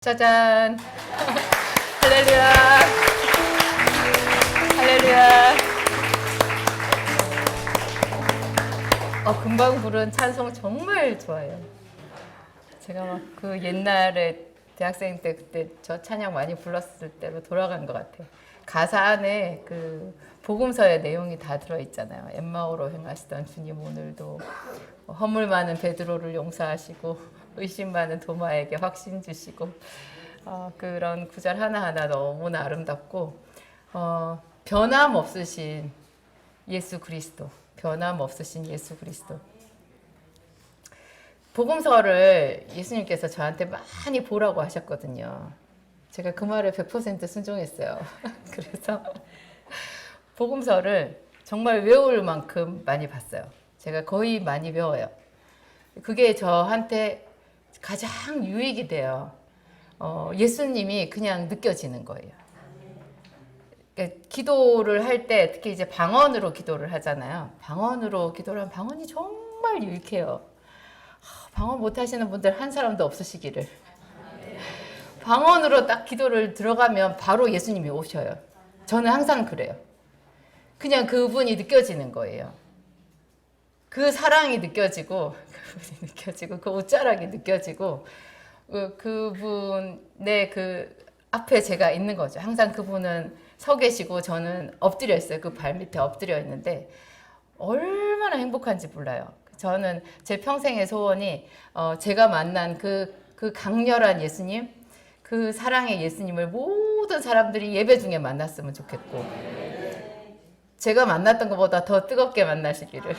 짜잔. 할렐루야. 할렐루야. 금방 부른 찬송 정말 좋아요. 제가 막 그 옛날에 대학생 때 그때 저 찬양 많이 불렀을 때로 돌아간 것 같아요. 가사 안에 그 복음서의 내용이 다 들어있잖아요. 엠마오로 행하시던 주님 오늘도 허물 많은 베드로를 용서하시고 의심 많은 도마에게 확신 주시고 그런 구절 하나하나 너무나 아름답고 변함없으신 예수 그리스도, 변함없으신 예수 그리스도. 복음서를 예수님께서 저한테 많이 보라고 하셨거든요. 제가 그 말에 100% 순종했어요. 그래서 복음서를 정말 외울 만큼 많이 봤어요. 제가 거의 많이 외워요. 그게 저한테 가장 유익이 돼요. 예수님이 그냥 느껴지는 거예요. 그러니까 기도를 할 때 특히 이제 방언으로 기도를 하잖아요. 방언으로 기도를 하면 방언이 정말 유익해요. 방언 못 하시는 분들 한 사람도 없으시기를. 방언으로 딱 기도를 들어가면 바로 예수님이 오셔요. 저는 항상 그래요. 그냥 그분이 느껴지는 거예요. 그 사랑이 느껴지고, 그 옷자락이 느껴지고, 그분의 그 앞에 제가 있는 거죠. 항상 그분은 서 계시고 저는 엎드려 있어요. 그 발 밑에 엎드려 있는데 얼마나 행복한지 몰라요. 저는 제 평생의 소원이 제가 만난 그 강렬한 예수님, 그 사랑의 예수님을 모든 사람들이 예배 중에 만났으면 좋겠고 제가 만났던 것보다 더 뜨겁게 만나시기를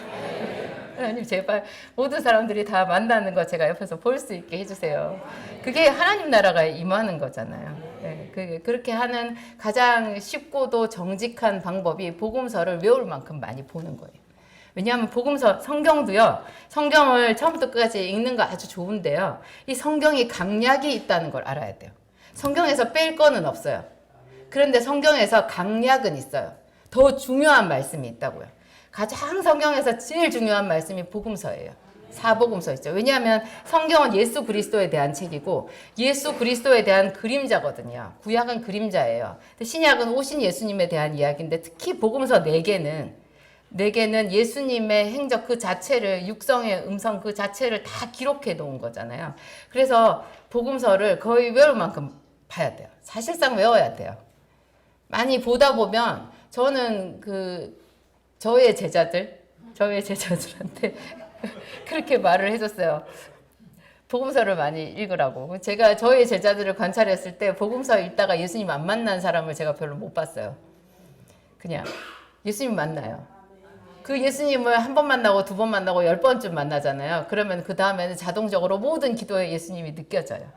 하나님 제발 모든 사람들이 다 만나는 거 제가 옆에서 볼 수 있게 해주세요. 그게 하나님 나라가 임하는 거잖아요. 네, 그렇게 하는 가장 쉽고도 정직한 방법이 복음서를 외울 만큼 많이 보는 거예요. 왜냐하면 복음서, 성경도요. 성경을 처음부터 끝까지 읽는 거 아주 좋은데요. 이 성경이 강약이 있다는 걸 알아야 돼요. 성경에서 뺄 거는 없어요. 그런데 성경에서 강약은 있어요. 더 중요한 말씀이 있다고요. 가장 성경에서 제일 중요한 말씀이 복음서예요. 사복음서 있죠. 왜냐하면 성경은 예수 그리스도에 대한 책이고 예수 그리스도에 대한 그림자거든요. 구약은 그림자예요. 신약은 오신 예수님에 대한 이야기인데 특히 복음서 4개는 예수님의 행적 그 자체를, 육성의 음성 그 자체를 다 기록해 놓은 거잖아요. 그래서 복음서를 거의 외울 만큼 봐야 돼요. 사실상 외워야 돼요. 많이 보다 보면 저는 저의 제자들한테 그렇게 말을 해줬어요. 복음서를 많이 읽으라고. 제가 저의 제자들을 관찰했을 때 복음서 읽다가 예수님 안 만난 사람을 제가 별로 못 봤어요. 그냥 예수님 만나요. 그 예수님을 한 번 만나고 2번 만나고 10번쯤 만나잖아요. 그러면 그 다음에는 자동적으로 모든 기도에 예수님이 느껴져요.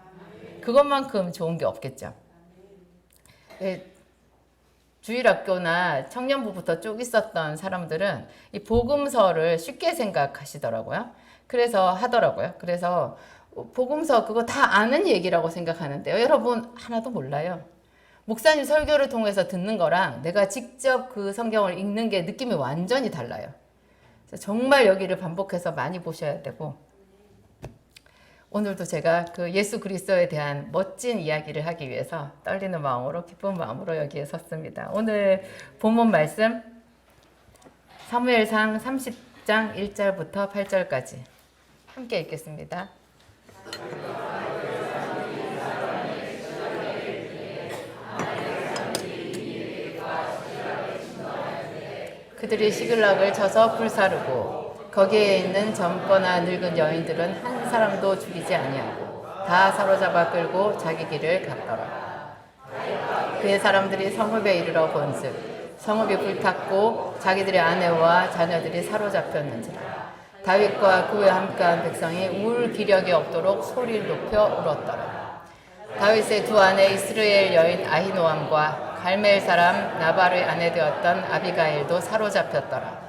그것만큼 좋은 게 없겠죠. 주일학교나 청년부부터 쭉 있었던 사람들은 이 복음서를 쉽게 생각하시더라고요. 그래서 하더라고요. 그래서 복음서 그거 다 아는 얘기라고 생각하는데요. 여러분 하나도 몰라요. 목사님 설교를 통해서 듣는 거랑 내가 직접 그 성경을 읽는 게 느낌이 완전히 달라요. 그래서 정말 여기를 반복해서 많이 보셔야 되고 오늘도 제가 그 예수 그리스도에 대한 멋진 이야기를 하기 위해서 떨리는 마음으로 기쁜 마음으로 여기에 섰습니다. 오늘 본문 말씀 사무엘상 30장 1절부터 8절까지 함께 읽겠습니다. 그들이 시글락을 쳐서 불사르고 거기에 있는 젊거나 늙은 여인들은 한 사람도 죽이지 아니하고 다 사로잡아 끌고 자기 길을 갔더라. 그의 사람들이 성읍에 이르러 본즉 성읍이 불탔고 자기들의 아내와 자녀들이 사로잡혔는지라. 다윗과 그와 함께한 백성이 울 기력이 없도록 소리를 높여 울었더라. 다윗의 두 아내 이스라엘 여인 아히노암과 갈멜 사람 나발의 아내 되었던 아비가일도 사로잡혔더라.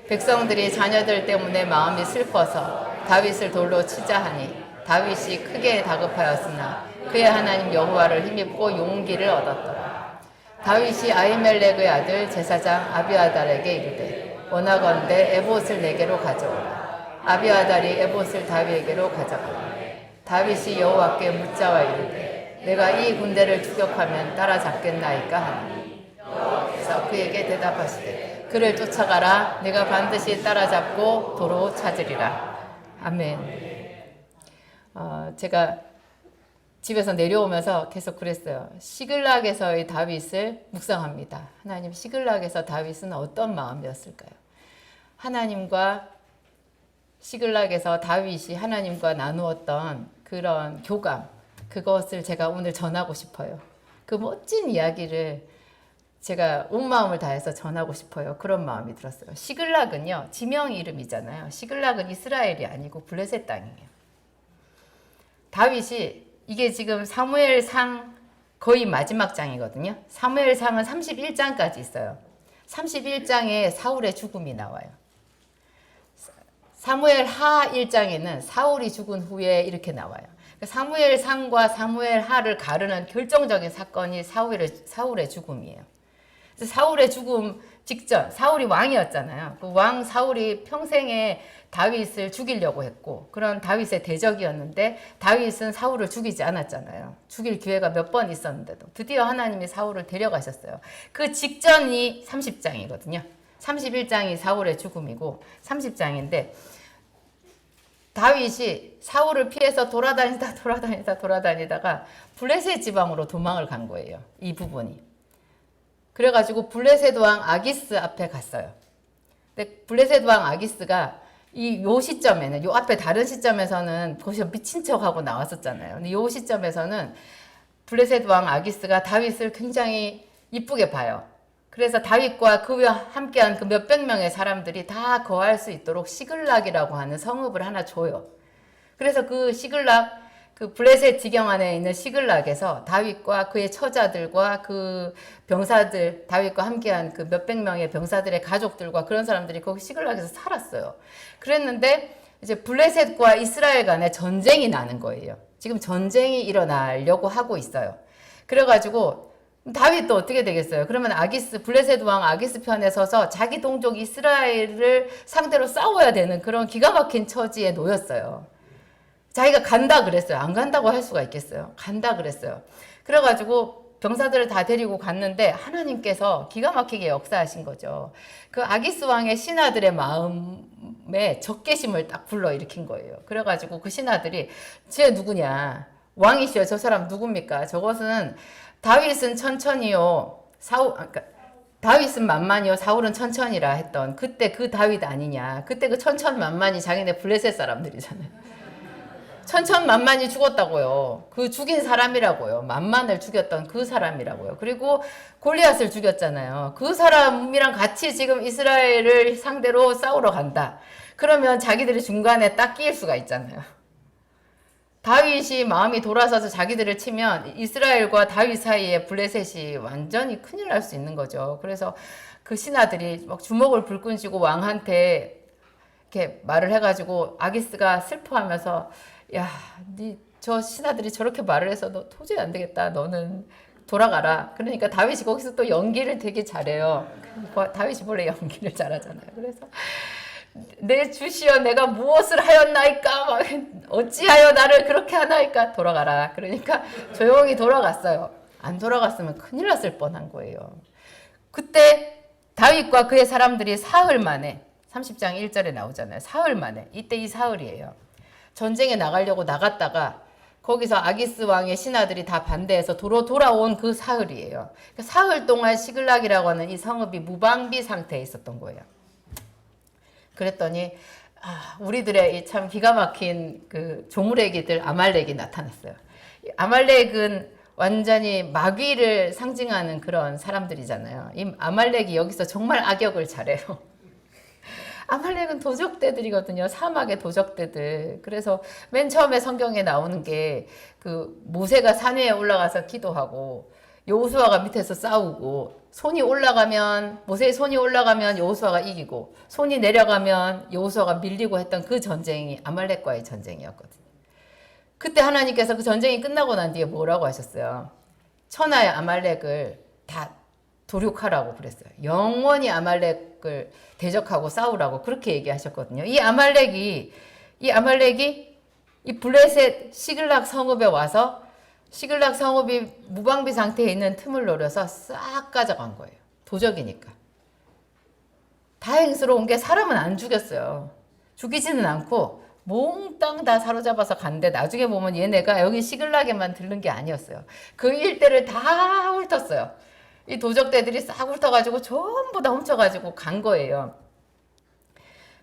백성들이 자녀들 때문에 마음이 슬퍼서 다윗을 돌로 치자 하니 다윗이 크게 다급하였으나 그의 하나님 여호와를 힘입고 용기를 얻었더라. 다윗이 아히멜렉의 아들 제사장 아비아달에게 이르되 원하건대 에봇을 내게로 가져오라. 아비아달이 에봇을 다윗에게로 가져가니 다윗이 여호와께 묻자와 이르되 내가 이 군대를 추격하면 따라잡겠나이까 하니. 그래서 그에게 대답하시되 그를 쫓아가라. 내가 반드시 따라잡고 도로 찾으리라. 아멘. 제가 집에서 내려오면서 계속 그랬어요. 시글락에서의 다윗을 묵상합니다. 하나님, 시글락에서 다윗은 어떤 마음이었을까요? 하나님과 시글락에서 다윗이 하나님과 나누었던 그런 교감, 그것을 제가 오늘 전하고 싶어요. 그 멋진 이야기를 제가 온 마음을 다해서 전하고 싶어요. 그런 마음이 들었어요. 시글락은요, 지명 이름이잖아요. 시글락은 이스라엘이 아니고 블레셋 땅이에요. 다윗이, 이게 지금 사무엘상 거의 마지막 장이거든요. 사무엘상은 31장까지 있어요. 31장에 사울의 죽음이 나와요. 사무엘하 1장에는 사울이 죽은 후에 이렇게 나와요. 사무엘상과 사무엘하를 가르는 결정적인 사건이 사울의 죽음이에요. 사울의 죽음 직전, 사울이 왕이었잖아요. 그 왕 사울이 평생에 다윗을 죽이려고 했고, 그런 다윗의 대적이었는데 다윗은 사울을 죽이지 않았잖아요. 죽일 기회가 몇 번 있었는데도 드디어 하나님이 사울을 데려가셨어요. 그 직전이 30장이거든요. 31장이 사울의 죽음이고 30장인데 다윗이 사울을 피해서 돌아다니다가 블레셋 지방으로 도망을 간 거예요. 이 부분이. 그래가지고 블레셋 왕 아기스 앞에 갔어요. 근데 블레셋 왕 아기스가 요 시점에는, 요 앞에 다른 시점에서는 거기서 미친 척하고 나왔었잖아요. 근데 요 시점에서는 블레셋 왕 아기스가 다윗을 굉장히 이쁘게 봐요. 그래서 다윗과 그와 함께한 그 몇백 명의 사람들이 다 거할 수 있도록 시글락이라고 하는 성읍을 하나 줘요. 그래서 그 시글락, 그 블레셋 지경 안에 있는 시글락에서 다윗과 그의 처자들과 그 병사들, 다윗과 함께한 그 몇백 명의 병사들의 가족들과 그런 사람들이 거기 시글락에서 살았어요. 그랬는데 이제 블레셋과 이스라엘 간에 전쟁이 나는 거예요. 지금 전쟁이 일어나려고 하고 있어요. 그래가지고 다윗도 어떻게 되겠어요? 그러면 블레셋 왕 아기스 편에 서서 자기 동족 이스라엘을 상대로 싸워야 되는 그런 기가 막힌 처지에 놓였어요. 자기가 간다 그랬어요. 안 간다고 할 수가 있겠어요? 간다 그랬어요. 그래가지고 병사들을 다 데리고 갔는데 하나님께서 기가 막히게 역사하신 거죠. 그 아기스 왕의 신하들의 마음에 적개심을 딱 불러일으킨 거예요. 그래가지고 그 신하들이 쟤 누구냐? 왕이시여, 저 사람 누굽니까? 저것은 다윗은 천천히요, 다윗은 만만이요, 사울은 천천히라 했던 그때 그 다윗 아니냐? 그때 그 천천만만이 자기네 블레셋 사람들이잖아요. 천천만만이 죽었다고요. 그 죽인 사람이라고요. 만만을 죽였던 그 사람이라고요. 그리고 골리앗을 죽였잖아요. 그 사람이랑 같이 지금 이스라엘을 상대로 싸우러 간다. 그러면 자기들이 중간에 딱 끼일 수가 있잖아요. 다윗이 마음이 돌아서서 자기들을 치면 이스라엘과 다윗 사이에 블레셋이 완전히 큰일 날 수 있는 거죠. 그래서 그 신하들이 막 주먹을 불끈 쥐고 왕한테 이렇게 말을 해가지고 아기스가 슬퍼하면서, 야, 저 신하들이 저렇게 말을 해서 너 도저히 안 되겠다. 너는 돌아가라. 그러니까 다윗이 거기서 또 연기를 되게 잘해요. 다윗이 원래 연기를 잘하잖아요. 그래서 내 주시여 내가 무엇을 하였나이까? 막 어찌하여 나를 그렇게 하나이까? 돌아가라. 그러니까 조용히 돌아갔어요. 안 돌아갔으면 큰일 났을 뻔한 거예요. 그때 다윗과 그의 사람들이 사흘 만에, 30장 1절에 나오잖아요. 사흘 만에. 이때 이 사흘이에요. 전쟁에 나가려고 나갔다가 거기서 아기스 왕의 신하들이 다 반대해서 돌아온 그 사흘이에요. 사흘 동안 시글락이라고 하는 이 성읍이 무방비 상태에 있었던 거예요. 그랬더니 우리들의 이 참 기가 막힌 그 조물애기들 아말렉이 나타났어요. 아말렉은 완전히 마귀를 상징하는 그런 사람들이잖아요. 이 아말렉이 여기서 정말 악역을 잘해요. 아말렉은 도적대들이거든요. 사막의 도적대들. 그래서 맨 처음에 성경에 나오는 게 그 모세가 산 위에 올라가서 기도하고 여호수아가 밑에서 싸우고, 모세의 손이 올라가면 여호수아가 이기고 손이 내려가면 여호수아가 밀리고 했던 그 전쟁이 아말렉과의 전쟁이었거든요. 그때 하나님께서 그 전쟁이 끝나고 난 뒤에 뭐라고 하셨어요? 천하의 아말렉을 다 도륙하라고 그랬어요. 영원히 아말렉을 대적하고 싸우라고 그렇게 얘기하셨거든요. 이 아말렉이 이 블레셋 시글락 성읍에 와서 시글락 성읍이 무방비 상태에 있는 틈을 노려서 싹 가져간 거예요. 도적이니까. 다행스러운 게 사람은 안 죽였어요. 죽이지는 않고 몽땅 다 사로잡아서 간데 나중에 보면 얘네가 여기 시글락에만 들른 게 아니었어요. 그 일대를 다 훑었어요. 이 도적대들이 싹 훑어가지고 전부 다 훔쳐가지고 간 거예요.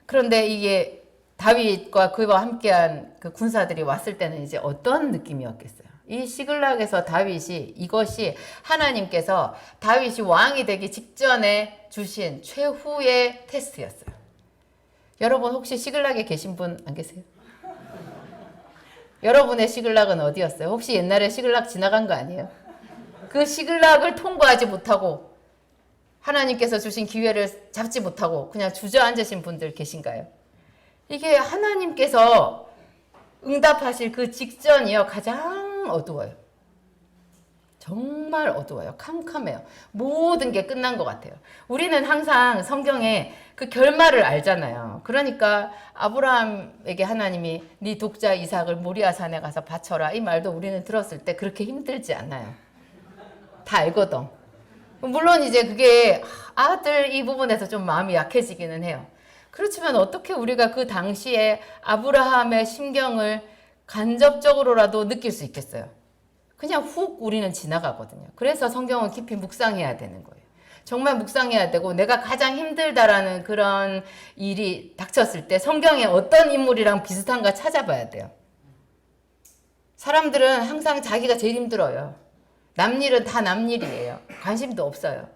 그런데 이게 다윗과 그와 함께한 그 군사들이 왔을 때는 이제 어떤 느낌이었겠어요? 이 시글락에서 다윗이 이것이 하나님께서 다윗이 왕이 되기 직전에 주신 최후의 테스트였어요. 여러분 혹시 시글락에 계신 분 안 계세요? 여러분의 시글락은 어디였어요? 혹시 옛날에 시글락 지나간 거 아니에요? 그 시글락을 통과하지 못하고 하나님께서 주신 기회를 잡지 못하고 그냥 주저앉으신 분들 계신가요? 이게 하나님께서 응답하실 그 직전이요 가장 어두워요. 정말 어두워요. 캄캄해요. 모든 게 끝난 것 같아요. 우리는 항상 성경에 그 결말을 알잖아요. 그러니까 아브라함에게 하나님이 네 독자 이삭을 모리아 산에 가서 바쳐라 이 말도 우리는 들었을 때 그렇게 힘들지 않아요. 다 알거든. 물론 이제 그게 아들 이 부분에서 좀 마음이 약해지기는 해요. 그렇지만 어떻게 우리가 그 당시에 아브라함의 심경을 간접적으로라도 느낄 수 있겠어요? 그냥 훅 우리는 지나가거든요. 그래서 성경은 깊이 묵상해야 되는 거예요. 정말 묵상해야 되고 내가 가장 힘들다라는 그런 일이 닥쳤을 때 성경에 어떤 인물이랑 비슷한가 찾아봐야 돼요. 사람들은 항상 자기가 제일 힘들어요. 남일은 다 남일이에요. 관심도 없어요.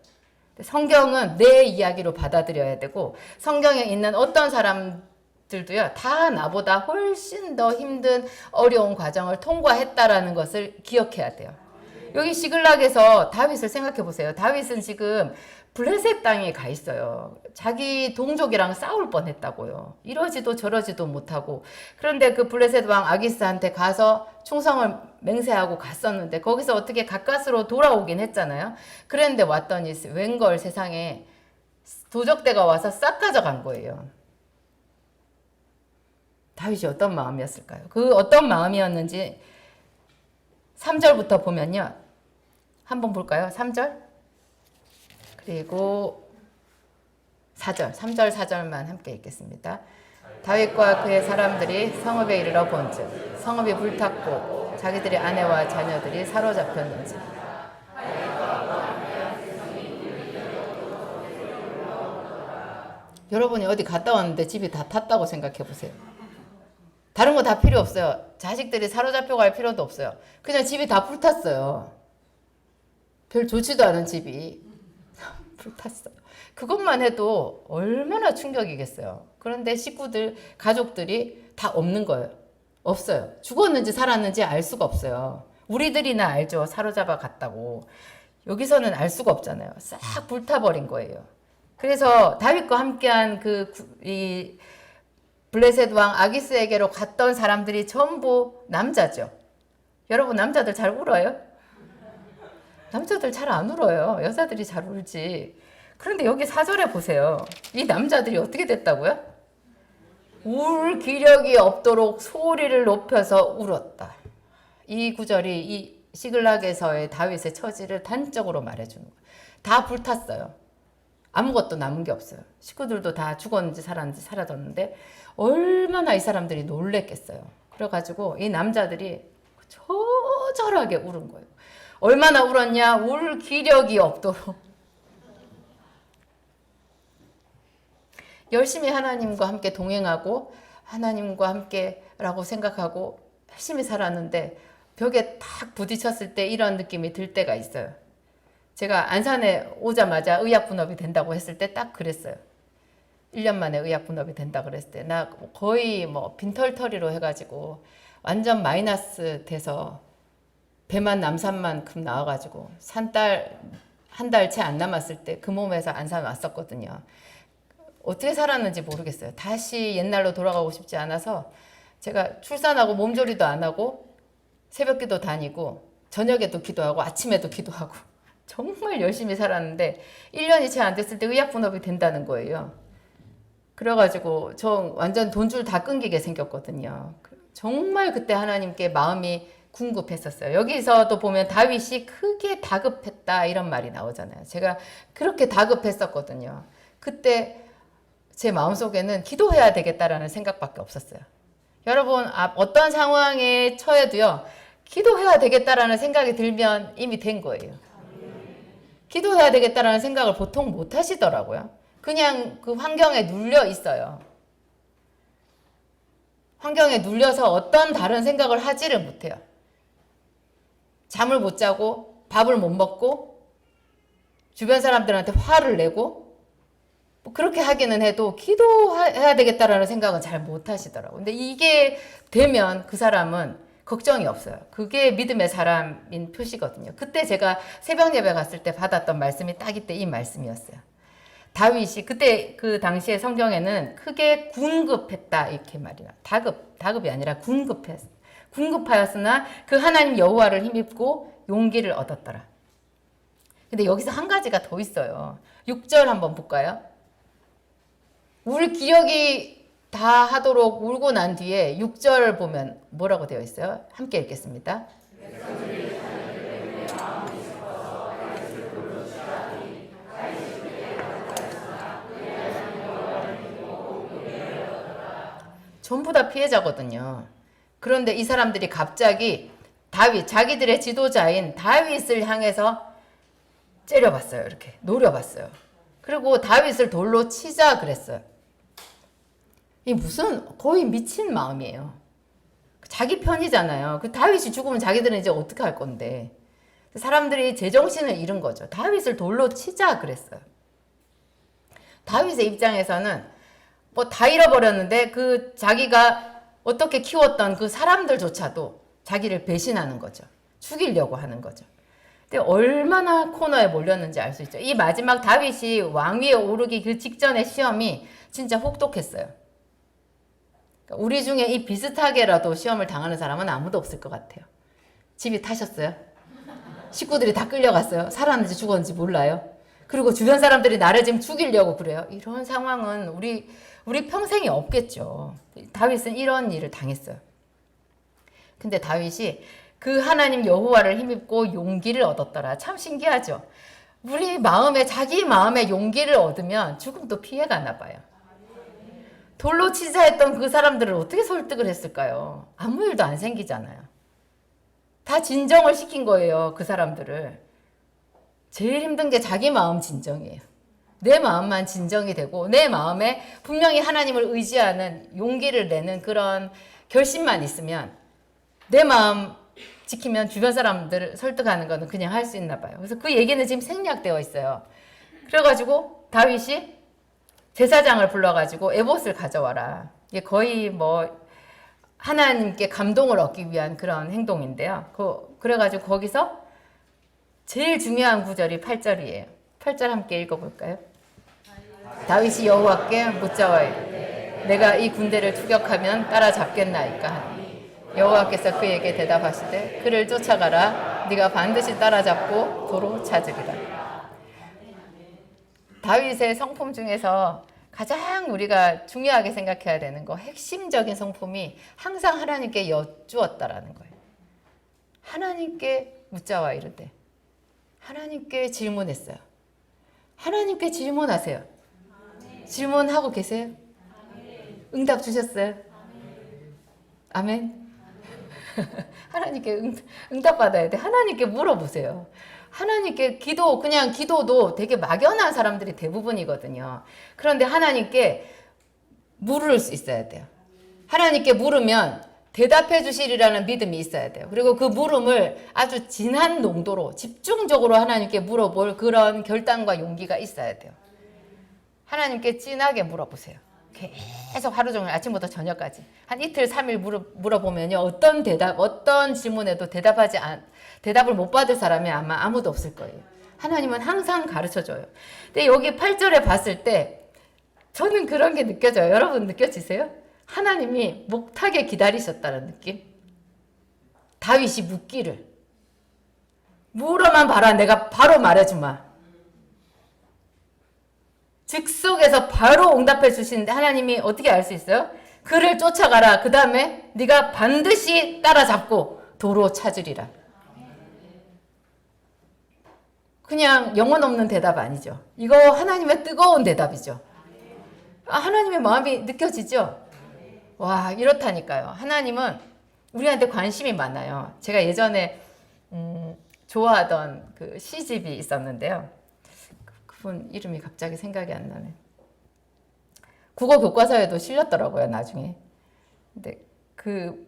성경은 내 이야기로 받아들여야 되고 성경에 있는 어떤 사람들도요 다 나보다 훨씬 더 힘든 어려운 과정을 통과했다라는 것을 기억해야 돼요. 여기 시글락에서 다윗을 생각해 보세요. 다윗은 지금 블레셋 땅에 가 있어요. 자기 동족이랑 싸울 뻔했다고요. 이러지도 저러지도 못하고. 그런데 그 블레셋 왕 아기스한테 가서 충성을 맹세하고 갔었는데 거기서 어떻게 가까스로 돌아오긴 했잖아요. 그랬는데 왔더니 웬걸 세상에 도적대가 와서 싹 가져간 거예요. 다윗이 어떤 마음이었을까요? 그 어떤 마음이었는지 3절부터 보면요. 한번 볼까요? 3절? 그리고 4절, 3절, 4절만 함께 읽겠습니다. 다윗과 그의 사람들이 성읍에 이르러 본즉 성읍이 불탔고 자기들의 아내와 자녀들이 사로잡혔는지. 여러분이 어디 갔다 왔는데 집이 다 탔다고 생각해 보세요. 다른 거 다 필요 없어요. 자식들이 사로잡혀 갈 필요도 없어요. 그냥 집이 다 불탔어요. 별 좋지도 않은 집이 불탔어요. 그것만 해도 얼마나 충격이겠어요. 그런데 식구들, 가족들이 다 없는 거예요. 없어요. 죽었는지 살았는지 알 수가 없어요. 우리들이나 알죠. 사로잡아 갔다고. 여기서는 알 수가 없잖아요. 싹 불타버린 거예요. 그래서 다윗과 함께한 이 블레셋 왕 아기스에게로 갔던 사람들이 전부 남자죠. 여러분 남자들 잘 울어요? 남자들 잘 안 울어요. 여자들이 잘 울지. 그런데 여기 4절에 보세요. 이 남자들이 어떻게 됐다고요? 울 기력이 없도록 소리를 높여서 울었다. 이 구절이 이 시글락에서의 다윗의 처지를 단적으로 말해주는 거예요. 다 불탔어요. 아무것도 남은 게 없어요. 식구들도 다 죽었는지 살았는지 사라졌는데 얼마나 이 사람들이 놀랬겠어요. 그래가지고 이 남자들이 처절하게 울은 거예요. 얼마나 울었냐? 울 기력이 없도록. 열심히 하나님과 함께 동행하고 하나님과 함께라고 생각하고 열심히 살았는데 벽에 딱 부딪혔을 때 이런 느낌이 들 때가 있어요. 제가 안산에 오자마자 의약분업이 된다고 했을 때 딱 그랬어요. 1년 만에 의약분업이 된다 그랬을 때 나 거의 뭐 빈털터리로 해가지고 완전 마이너스 돼서 배만 남산만큼 나와가지고 한 달 채 안 남았을 때 그 몸에서 안산 왔었거든요. 어떻게 살았는지 모르겠어요. 다시 옛날로 돌아가고 싶지 않아서 제가 출산하고 몸조리도 안 하고 새벽기도 다니고 저녁에도 기도하고 아침에도 기도하고 정말 열심히 살았는데 1년이 채 안 됐을 때 의약분업이 된다는 거예요. 그래가지고 저 완전 돈줄 다 끊기게 생겼거든요. 정말 그때 하나님께 마음이 궁급했었어요. 여기서도 보면 다윗이 크게 다급했다 이런 말이 나오잖아요. 제가 그렇게 다급했었거든요. 그때 제 마음속에는 기도해야 되겠다라는 생각밖에 없었어요. 여러분 어떤 상황에 처해도요. 기도해야 되겠다라는 생각이 들면 이미 된 거예요. 기도해야 되겠다라는 생각을 보통 못 하시더라고요. 그냥 그 환경에 눌려 있어요. 환경에 눌려서 어떤 다른 생각을 하지를 못해요. 잠을 못 자고 밥을 못 먹고 주변 사람들한테 화를 내고 뭐 그렇게 하기는 해도 기도해야 되겠다라는 생각은 잘 못 하시더라고요. 근데 이게 되면 그 사람은 걱정이 없어요. 그게 믿음의 사람인 표시거든요. 그때 제가 새벽 예배 갔을 때 받았던 말씀이 딱 이때 이 말씀이었어요. 다윗이 그때 그 당시에 성경에는 크게 궁급했다 이렇게 말이야. 다급이 아니라 궁급하였으나 그 하나님 여호와를 힘입고 용기를 얻었더라. 근데 여기서 한 가지가 더 있어요. 6절 한번 볼까요? 울 기력이 다 하도록 울고 난 뒤에 6절 보면 뭐라고 되어 있어요? 함께 읽겠습니다. 전부 다 피해자거든요. 그런데 이 사람들이 갑자기 자기들의 지도자인 다윗을 향해서 째려봤어요. 이렇게 노려봤어요. 그리고 다윗을 돌로 치자 그랬어요. 이 무슨 거의 미친 마음이에요. 자기 편이잖아요. 그 다윗이 죽으면 자기들은 이제 어떻게 할 건데. 사람들이 제정신을 잃은 거죠. 다윗을 돌로 치자 그랬어요. 다윗의 입장에서는 뭐 다 잃어버렸는데 그 자기가 어떻게 키웠던 그 사람들조차도 자기를 배신하는 거죠. 죽이려고 하는 거죠. 근데 얼마나 코너에 몰렸는지 알 수 있죠. 이 마지막 다윗이 왕위에 오르기 그 직전의 시험이 진짜 혹독했어요. 우리 중에 이 비슷하게라도 시험을 당하는 사람은 아무도 없을 것 같아요. 집이 타셨어요? 식구들이 다 끌려갔어요? 살았는지 죽었는지 몰라요? 그리고 주변 사람들이 나를 지금 죽이려고 그래요? 이런 상황은 우리 평생에 없겠죠. 다윗은 이런 일을 당했어요. 근데 다윗이 그 하나님 여호와를 힘입고 용기를 얻었더라. 참 신기하죠. 우리 마음에 자기 마음에 용기를 얻으면 죽음도 피해가나 봐요. 돌로 치자 했던 그 사람들을 어떻게 설득을 했을까요? 아무 일도 안 생기잖아요. 다 진정을 시킨 거예요. 그 사람들을. 제일 힘든 게 자기 마음 진정이에요. 내 마음만 진정이 되고 내 마음에 분명히 하나님을 의지하는 용기를 내는 그런 결심만 있으면 내 마음 지키면 주변 사람들을 설득하는 거는 그냥 할 수 있나 봐요. 그래서 그 얘기는 지금 생략되어 있어요. 그래가지고 다윗이 제사장을 불러가지고 에봇을 가져와라. 이게 거의 뭐 하나님께 감동을 얻기 위한 그런 행동인데요. 그래가지고 거기서 제일 중요한 구절이 8절이에요. 8절 함께 읽어볼까요? 다윗이 여호와께 묻자와 이르되 내가 이 군대를 추격하면 따라잡겠나이까 하니 여호와께서 그에게 대답하시되 그를 쫓아가라. 네가 반드시 따라잡고 도로 찾으리라. 다윗의 성품 중에서 가장 우리가 중요하게 생각해야 되는 거, 핵심적인 성품이 항상 하나님께 여쭈었다라는 거예요. 하나님께 묻자와 이르되 하나님께 질문했어요. 하나님께 질문하세요. 질문하고 계세요? 응답 주셨어요? 아멘. 하나님께 응답 받아야 돼. 하나님께 물어보세요. 하나님께 그냥 기도도 되게 막연한 사람들이 대부분이거든요. 그런데 하나님께 물을 수 있어야 돼요. 하나님께 물으면 대답해 주시리라는 믿음이 있어야 돼요. 그리고 그 물음을 아주 진한 농도로 집중적으로 하나님께 물어볼 그런 결단과 용기가 있어야 돼요. 하나님께 진하게 물어보세요. 계속 하루 종일 아침부터 저녁까지 한 이틀 3일 물어보면요, 어떤 질문에도 대답을 못 받을 사람이 아마 아무도 없을 거예요. 하나님은 항상 가르쳐줘요. 근데 여기 8절에 봤을 때 저는 그런 게 느껴져요. 여러분 느껴지세요? 하나님이 목탁에 기다리셨다는 느낌? 다윗이 묻기를 물어만 봐라. 내가 바로 말해주마. 즉석에서 바로 응답해 주시는데 하나님이 어떻게 알 수 있어요? 그를 쫓아가라. 그 다음에 네가 반드시 따라잡고 도로 찾으리라. 그냥 영혼 없는 대답 아니죠. 이거 하나님의 뜨거운 대답이죠. 하나님의 마음이 느껴지죠? 와, 이렇다니까요. 하나님은 우리한테 관심이 많아요. 제가 예전에 좋아하던 그 시집이 있었는데요. 그분 이름이 갑자기 생각이 안 나네. 국어 교과서에도 실렸더라고요, 나중에. 근데 그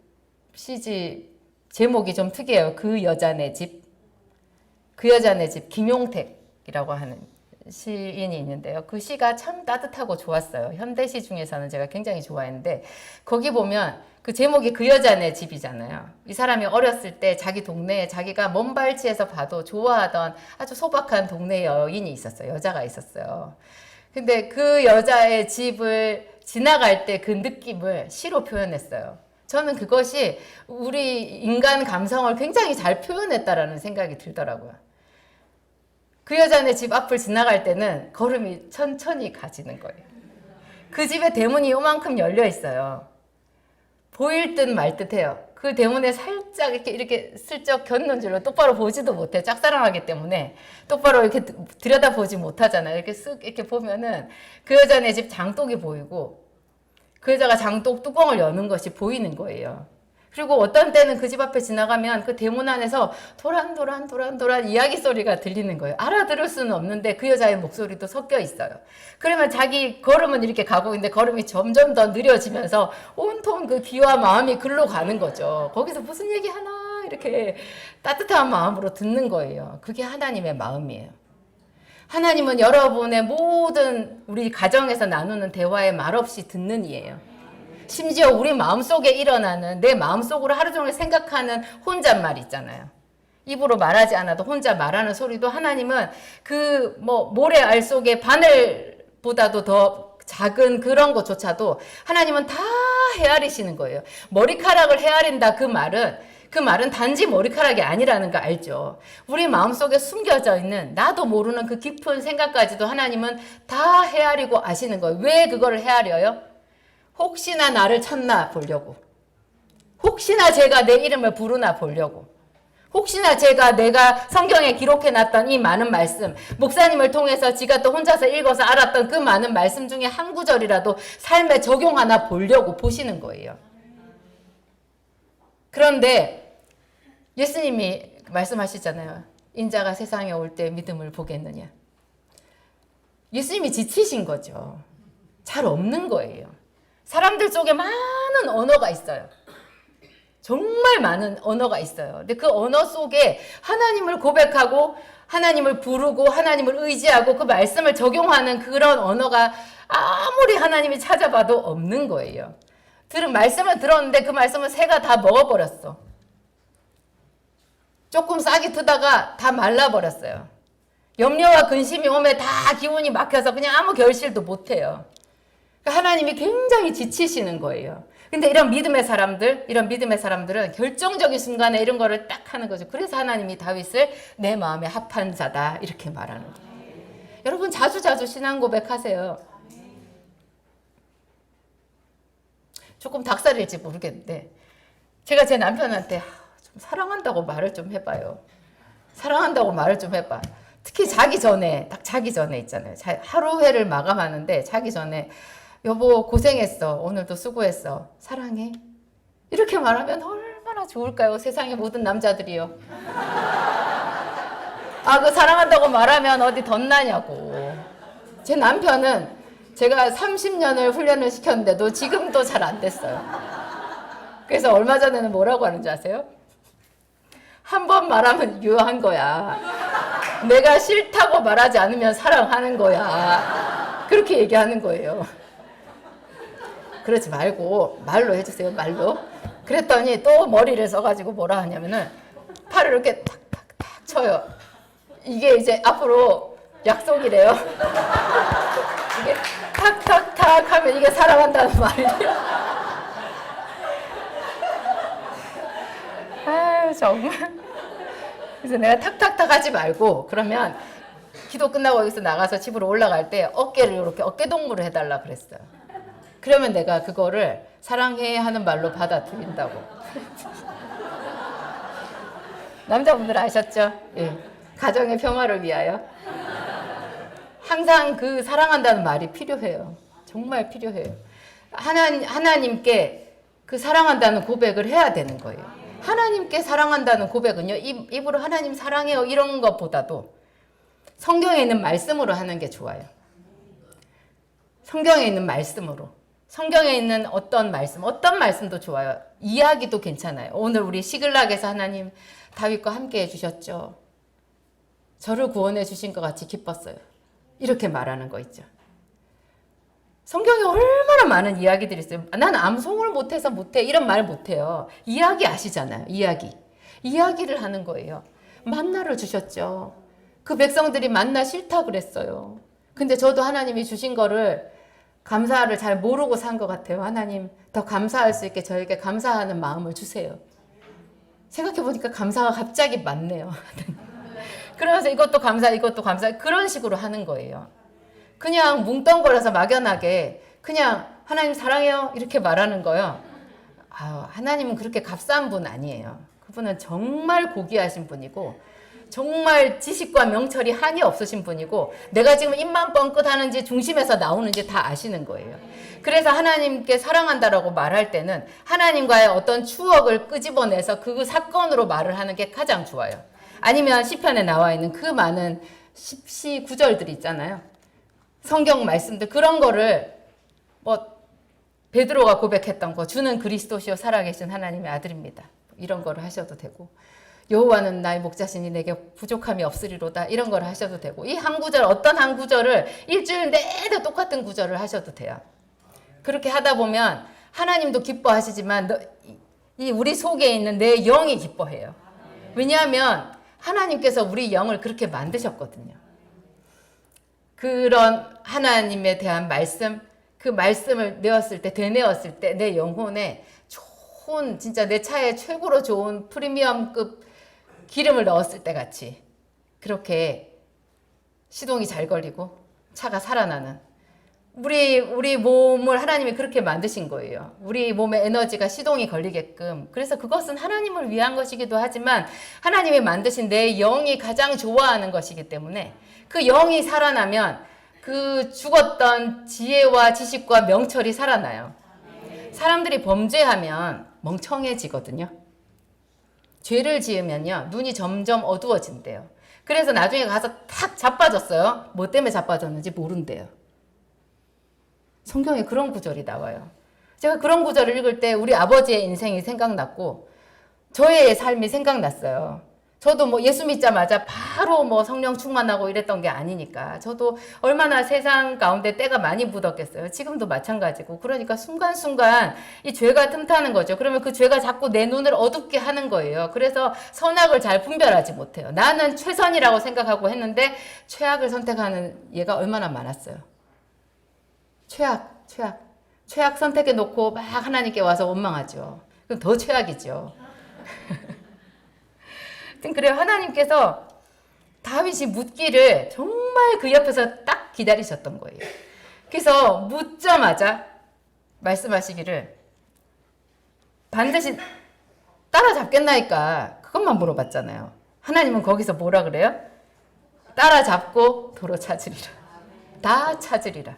시집 제목이 좀 특이해요. 그 여자네 집. 그 여자네 집 김용택이라고 하는 시인이 있는데요. 그 시가 참 따뜻하고 좋았어요. 현대시 중에서는 제가 굉장히 좋아했는데 거기 보면 그 제목이 그 여자네 집이잖아요. 이 사람이 어렸을 때 자기 동네에 자기가 먼 발치에서 봐도 좋아하던 아주 소박한 동네 여인이 있었어요. 여자가 있었어요. 근데 그 여자의 집을 지나갈 때 그 느낌을 시로 표현했어요. 저는 그것이 우리 인간 감성을 굉장히 잘 표현했다라는 생각이 들더라고요. 그 여자네 집 앞을 지나갈 때는 걸음이 천천히 가지는 거예요. 그 집의 대문이 요만큼 열려 있어요. 보일 듯 말 듯해요. 그 대문에 살짝 이렇게 슬쩍 겼는 줄로 똑바로 보지도 못해. 짝사랑하기 때문에 똑바로 이렇게 들여다보지 못하잖아요. 이렇게 쓱 이렇게 보면은 그 여자네 집 장독이 보이고 그 여자가 장독 뚜껑을 여는 것이 보이는 거예요. 그리고 어떤 때는 그 집 앞에 지나가면 그 대문 안에서 도란 이야기 소리가 들리는 거예요. 알아들을 수는 없는데 그 여자의 목소리도 섞여 있어요. 그러면 자기 걸음은 이렇게 가고 있는데 걸음이 점점 더 느려지면서 온통 그 귀와 마음이 글로 가는 거죠. 거기서 무슨 얘기 하나 이렇게 따뜻한 마음으로 듣는 거예요. 그게 하나님의 마음이에요. 하나님은 여러분의 모든 우리 가정에서 나누는 대화에 말없이 듣는 이예요. 심지어 우리 마음속에 일어나는 내 마음속으로 하루 종일 생각하는 혼잣말 있잖아요. 입으로 말하지 않아도 혼자 말하는 소리도 하나님은 그 모래알 속에 바늘보다도 더 작은 그런 것조차도 하나님은 다 헤아리시는 거예요. 머리카락을 헤아린다 그 말은 단지 머리카락이 아니라는 거 알죠. 우리 마음속에 숨겨져 있는 나도 모르는 그 깊은 생각까지도 하나님은 다 헤아리고 아시는 거예요. 왜 그거를 헤아려요? 혹시나 나를 찾나 보려고. 혹시나 제가 내 이름을 부르나 보려고. 혹시나 내가 성경에 기록해놨던 이 많은 말씀, 목사님을 통해서 지가 또 혼자서 읽어서 알았던 그 많은 말씀 중에 한 구절이라도 삶에 적용하나 보려고 보시는 거예요. 그런데 예수님이 말씀하시잖아요. 인자가 세상에 올 때 믿음을 보겠느냐. 예수님이 지치신 거죠. 잘 없는 거예요. 사람들 속에 많은 언어가 있어요. 정말 많은 언어가 있어요. 근데 그 언어 속에 하나님을 고백하고 하나님을 부르고 하나님을 의지하고 그 말씀을 적용하는 그런 언어가 아무리 하나님이 찾아봐도 없는 거예요. 말씀을 들었는데 그 말씀은 새가 다 먹어버렸어. 조금 싹이 트다가 다 말라버렸어요. 염려와 근심이 오면 다 기운이 막혀서 그냥 아무 결실도 못해요. 하나님이 굉장히 지치시는 거예요. 근데 이런 믿음의 사람들은 결정적인 순간에 이런 거를 딱 하는 거죠. 그래서 하나님이 다윗을 내 마음에 합한 자다 이렇게 말하는 거예요. 여러분 자주 신앙 고백하세요. 조금 닭살일지 모르겠는데 제가 제 남편한테 좀 사랑한다고 말을 좀 해봐요. 사랑한다고 말을 좀 해봐. 특히 자기 전에 있잖아요. 하루회를 마감하는데 자기 전에 여보 고생했어. 오늘도 수고했어. 사랑해. 이렇게 말하면 얼마나 좋을까요? 세상의 모든 남자들이요. 그 사랑한다고 말하면 어디 덧나냐고. 제 남편은 제가 30년을 훈련을 시켰는데도 지금도 잘 안 됐어요. 그래서 얼마 전에는 뭐라고 하는지 아세요? 한 번 말하면 유효한 거야. 내가 싫다고 말하지 않으면 사랑하는 거야. 그렇게 얘기하는 거예요. 그러지 말고 말로 해주세요. 말로. 그랬더니 또 머리를 써가지고 뭐라 하냐면은 팔을 이렇게 탁탁탁 쳐요. 이게 이제 앞으로 약속이래요. 이게 탁탁탁 하면 이게 사랑한다는 말이에요. 아유 정말. 그래서 내가 탁탁탁 하지 말고 그러면 기도 끝나고 여기서 나가서 집으로 올라갈 때 어깨를 이렇게 어깨동무를 해달라 그랬어요. 그러면 내가 그거를 사랑해 하는 말로 받아들인다고. 남자분들 아셨죠? 예. 가정의 평화를 위하여. 항상 그 사랑한다는 말이 필요해요. 정말 필요해요. 하나님께 그 사랑한다는 고백을 해야 되는 거예요. 하나님께 사랑한다는 고백은요, 입으로 하나님 사랑해요 이런 것보다도 성경에 있는 말씀으로 하는 게 좋아요. 성경에 있는 말씀으로. 성경에 있는 어떤 말씀도 좋아요. 이야기도 괜찮아요. 오늘 우리 시글락에서 하나님 다윗과 함께 해주셨죠. 저를 구원해 주신 것 같이 기뻤어요. 이렇게 말하는 거 있죠. 성경에 얼마나 많은 이야기들이 있어요. 난 암송을 못해서 못해 이런 말 못해요. 이야기 아시잖아요. 이야기를 하는 거예요. 만나를 주셨죠. 그 백성들이 만나 싫다 그랬어요. 근데 저도 하나님이 주신 거를 감사를 잘 모르고 산 것 같아요. 하나님 더 감사할 수 있게 저에게 감사하는 마음을 주세요. 생각해보니까 감사가 갑자기 많네요. 그러면서 이것도 감사 그런 식으로 하는 거예요. 그냥 뭉뚱거려서 막연하게 그냥 하나님 사랑해요 이렇게 말하는 거요. 하나님은 그렇게 값싼 분 아니에요. 그분은 정말 고귀하신 분이고 정말 지식과 명철이 한이 없으신 분이고 내가 지금 입만 뻥끗하는지 중심에서 나오는지 다 아시는 거예요. 그래서 하나님께 사랑한다라고 말할 때는 하나님과의 어떤 추억을 끄집어내서 그 사건으로 말을 하는 게 가장 좋아요. 아니면 시편에 나와 있는 그 많은 시 구절들이 있잖아요. 성경 말씀들 그런 거를 베드로가 고백했던 거 주는 그리스도시요 살아계신 하나님의 아들입니다. 이런 거를 하셔도 되고 여호와는 나의 목자시니 내게 부족함이 없으리로다 이런 걸 하셔도 되고 이 한 구절 어떤 한 구절을 일주일 내내 똑같은 구절을 하셔도 돼요. 그렇게 하다 보면 하나님도 기뻐하시지만 이 우리 속에 있는 내 영이 기뻐해요. 왜냐하면 하나님께서 우리 영을 그렇게 만드셨거든요. 그런 하나님에 대한 말씀, 그 말씀을 되뇌었을 때 내 영혼에 좋은 진짜 내 차에 최고로 좋은 프리미엄급 기름을 넣었을 때 같이 그렇게 시동이 잘 걸리고 차가 살아나는 우리 몸을 하나님이 그렇게 만드신 거예요. 우리 몸의 에너지가 시동이 걸리게끔. 그래서 그것은 하나님을 위한 것이기도 하지만 하나님이 만드신 내 영이 가장 좋아하는 것이기 때문에 그 영이 살아나면 그 죽었던 지혜와 지식과 명철이 살아나요. 사람들이 범죄하면 멍청해지거든요. 죄를 지으면요 눈이 점점 어두워진대요. 그래서 나중에 가서 탁 자빠졌어요. 뭐 때문에 자빠졌는지 모른대요. 성경에 그런 구절이 나와요. 제가 그런 구절을 읽을 때 우리 아버지의 인생이 생각났고 저의 삶이 생각났어요. 저도 뭐 예수 믿자마자 바로 뭐 성령 충만하고 이랬던 게 아니니까 저도 얼마나 세상 가운데 때가 많이 묻었겠어요. 지금도 마찬가지고. 그러니까 순간순간 이 죄가 틈타는 거죠. 그러면 그 죄가 자꾸 내 눈을 어둡게 하는 거예요. 그래서 선악을 잘 분별하지 못해요. 나는 최선이라고 생각하고 했는데 최악을 선택하는 얘가 얼마나 많았어요. 최악 선택해 놓고 막 하나님께 와서 원망하죠. 그럼 더 최악이죠. 그래요. 하나님께서 다윗이 묻기를 정말 그 옆에서 딱 기다리셨던 거예요. 그래서 묻자마자 말씀하시기를 반드시 따라잡겠나이까 그것만 물어봤잖아요. 하나님은 거기서 뭐라 그래요? 따라잡고 도로 찾으리라. 다 찾으리라.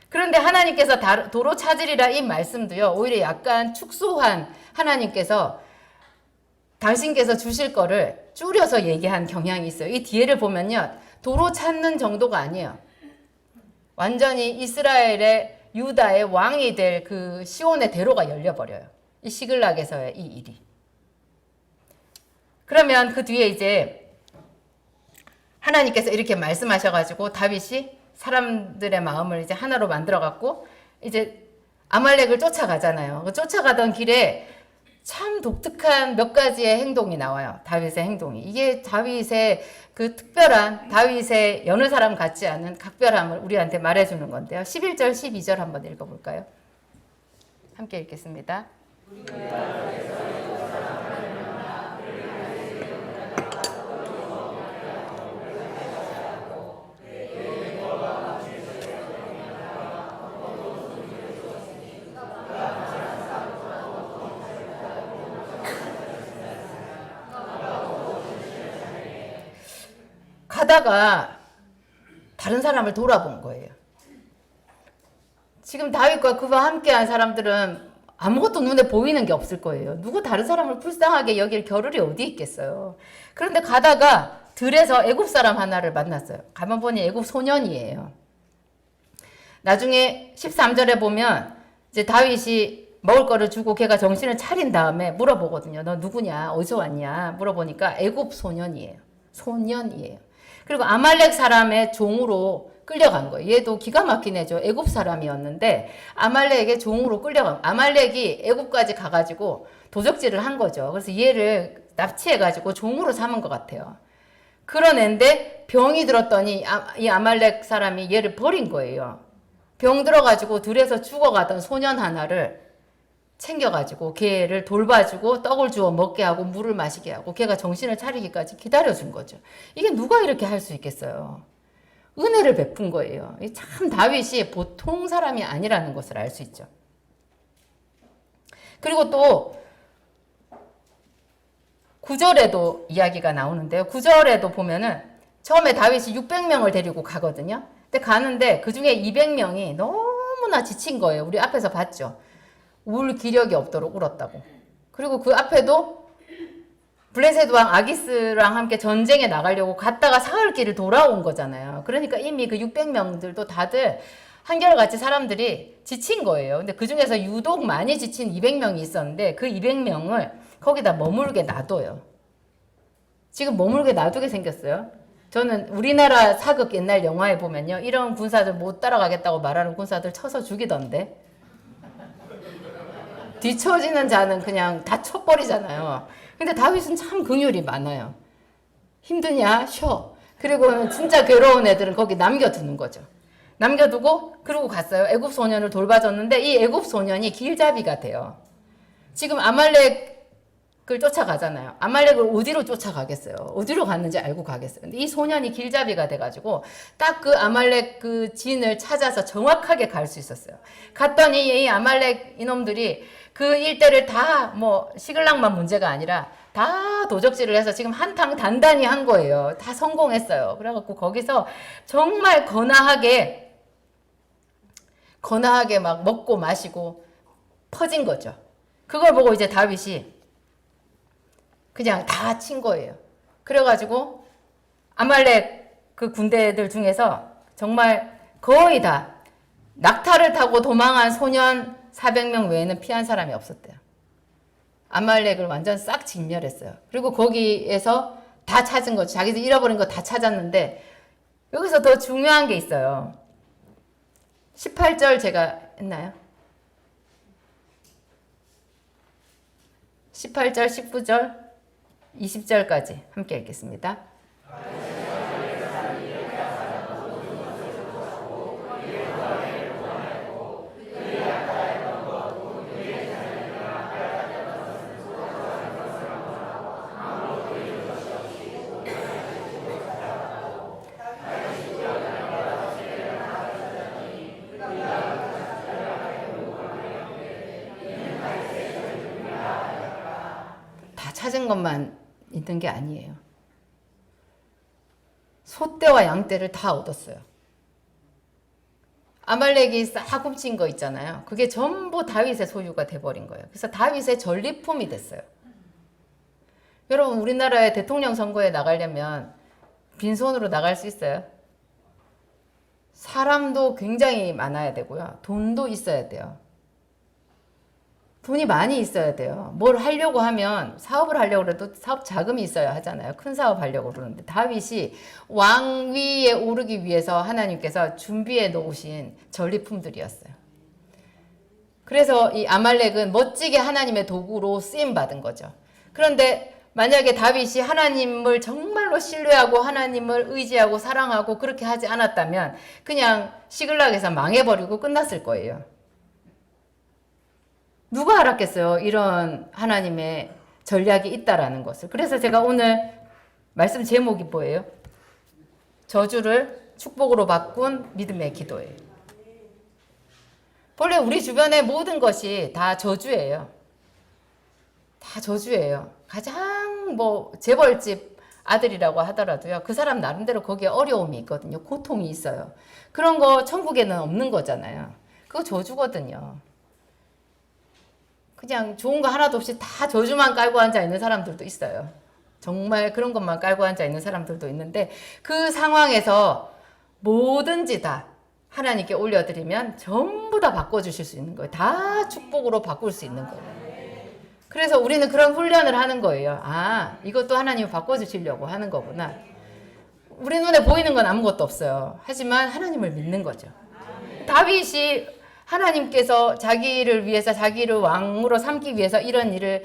그런데 하나님께서 도로 찾으리라 이 말씀도요. 오히려 약간 축소한 하나님께서 당신께서 주실 거를 줄여서 얘기한 경향이 있어요. 이 뒤에를 보면요. 도로 찾는 정도가 아니에요. 완전히 이스라엘의 유다의 왕이 될 그 시온의 대로가 열려버려요. 이 시글락에서의 이 일이. 그러면 그 뒤에 이제 하나님께서 이렇게 말씀하셔가지고 다윗이 사람들의 마음을 이제 하나로 만들어갖고 이제 아말렉을 쫓아가잖아요. 쫓아가던 길에 참 독특한 몇 가지의 행동이 나와요. 다윗의 행동이. 이게 다윗의 그 특별한 다윗의 여느 사람 같지 않은 각별함을 우리한테 말해주는 건데요. 11절 12절 한번 읽어볼까요? 함께 읽겠습니다. 가다가 다른 사람을 돌아본 거예요. 지금 다윗과 그와 함께한 사람들은 아무것도 눈에 보이는 게 없을 거예요. 누구 다른 사람을 불쌍하게 여길 겨를이 어디 있겠어요. 그런데 가다가 들에서 애굽 사람 하나를 만났어요. 가만 보니 애굽 소년이에요. 나중에 13절에 보면 이제 다윗이 먹을 거를 주고 걔가 정신을 차린 다음에 물어보거든요. 너 누구냐? 어디서 왔냐? 물어보니까 애굽 소년이에요. 소년이에요. 그리고 아말렉 사람의 종으로 끌려간 거예요. 얘도 기가 막힌 애죠. 애굽 사람이었는데 아말렉의 종으로 끌려간, 아말렉이 애굽까지 가가지고 도적질을 한 거죠. 그래서 얘를 납치해가지고 종으로 삼은 것 같아요. 그런 애인데 병이 들었더니 이 아말렉 사람이 얘를 버린 거예요. 병 들어가지고 들에서 죽어가던 소년 하나를 챙겨가지고 걔를 돌봐주고 떡을 주워 먹게 하고 물을 마시게 하고 걔가 정신을 차리기까지 기다려준 거죠. 이게 누가 이렇게 할 수 있겠어요? 은혜를 베푼 거예요. 참 다윗이 보통 사람이 아니라는 것을 알 수 있죠. 그리고 또 9절에도 이야기가 나오는데요. 9절에도 보면은 처음에 다윗이 600명을 데리고 가거든요. 근데 가는데 그 중에 200명이 너무나 지친 거예요. 우리 앞에서 봤죠. 울 기력이 없도록 울었다고. 그리고 그 앞에도 블레셋 왕 아기스랑 함께 전쟁에 나가려고 갔다가 사흘길을 돌아온 거잖아요. 그러니까 이미 그 600명들도 다들 한결같이 사람들이 지친 거예요. 근데 그 중에서 유독 많이 지친 200명이 있었는데 그 200명을 거기다 머물게 놔둬요. 지금 머물게 놔두게 생겼어요. 저는 우리나라 사극 옛날 영화에 보면요. 이런 군사들 못 따라가겠다고 말하는 군사들 쳐서 죽이던데. 뒤처지는 자는 그냥 다 쳐버리잖아요. 근데 다윗은 참 긍휼이 많아요. 힘드냐? 쉬어. 그리고 진짜 괴로운 애들은 거기 남겨두는 거죠. 남겨두고 그러고 갔어요. 애굽 소년을 돌봐줬는데 이 애굽 소년이 길잡이가 돼요. 지금 아말렉을 쫓아가잖아요. 아말렉을 어디로 쫓아가겠어요? 어디로 갔는지 알고 가겠어요. 근데 이 소년이 길잡이가 돼가지고 딱 그 아말렉 그 진을 찾아서 정확하게 갈 수 있었어요. 갔더니 이 아말렉 이놈들이 그 일대를 다 뭐 시글락만 문제가 아니라 다 도적질을 해서 지금 한탕 단단히 한 거예요. 다 성공했어요. 그래갖고 거기서 정말 거나하게 막 먹고 마시고 퍼진 거죠. 그걸 보고 이제 다윗이 그냥 다 친 거예요. 그래가지고 아말렉 그 군대들 중에서 정말 거의 다 낙타를 타고 도망한 소년 400명 외에는 피한 사람이 없었대요. 아말렉을 완전 싹 진멸했어요. 그리고 거기에서 다 찾은 거죠. 자기들 잃어버린 거 다 찾았는데 여기서 더 중요한 게 있어요. 18절 제가 했나요? 18절, 19절, 20절까지 함께 읽겠습니다. 찾은 것만 있는 게 아니에요. 소떼와 양떼를 다 얻었어요. 아말렉이 싹 훔친 거 있잖아요. 그게 전부 다윗의 소유가 돼버린 거예요. 그래서 다윗의 전리품이 됐어요. 여러분 우리나라의 대통령 선거에 나가려면 빈손으로 나갈 수 있어요? 사람도 굉장히 많아야 되고요. 돈도 있어야 돼요. 돈이 많이 있어야 돼요. 뭘 하려고 하면 사업을 하려고 해도 사업 자금이 있어야 하잖아요. 큰 사업 하려고 그러는데 다윗이 왕위에 오르기 위해서 하나님께서 준비해 놓으신 전리품들이었어요. 그래서 이 아말렉은 멋지게 하나님의 도구로 쓰임 받은 거죠. 그런데 만약에 다윗이 하나님을 정말로 신뢰하고 하나님을 의지하고 사랑하고 그렇게 하지 않았다면 그냥 시글락에서 망해버리고 끝났을 거예요. 누가 알았겠어요? 이런 하나님의 전략이 있다라는 것을. 그래서 제가 오늘 말씀 제목이 뭐예요? 저주를 축복으로 바꾼 믿음의 기도예요. 본래 우리 주변의 모든 것이 다 저주예요. 다 저주예요. 가장 뭐 재벌집 아들이라고 하더라도요. 그 사람 나름대로 거기에 어려움이 있거든요. 고통이 있어요. 그런 거 천국에는 없는 거잖아요. 그거 저주거든요. 그냥 좋은 거 하나도 없이 다 저주만 깔고 앉아 있는 사람들도 있어요. 정말 그런 것만 깔고 앉아 있는 사람들도 있는데 그 상황에서 뭐든지 다 하나님께 올려드리면 전부 다 바꿔주실 수 있는 거예요. 다 축복으로 바꿀 수 있는 거예요. 그래서 우리는 그런 훈련을 하는 거예요. 아, 이것도 하나님이 바꿔주시려고 하는 거구나. 우리 눈에 보이는 건 아무것도 없어요. 하지만 하나님을 믿는 거죠. 다윗이 하나님께서 자기를 위해서 자기를 왕으로 삼기 위해서 이런 일을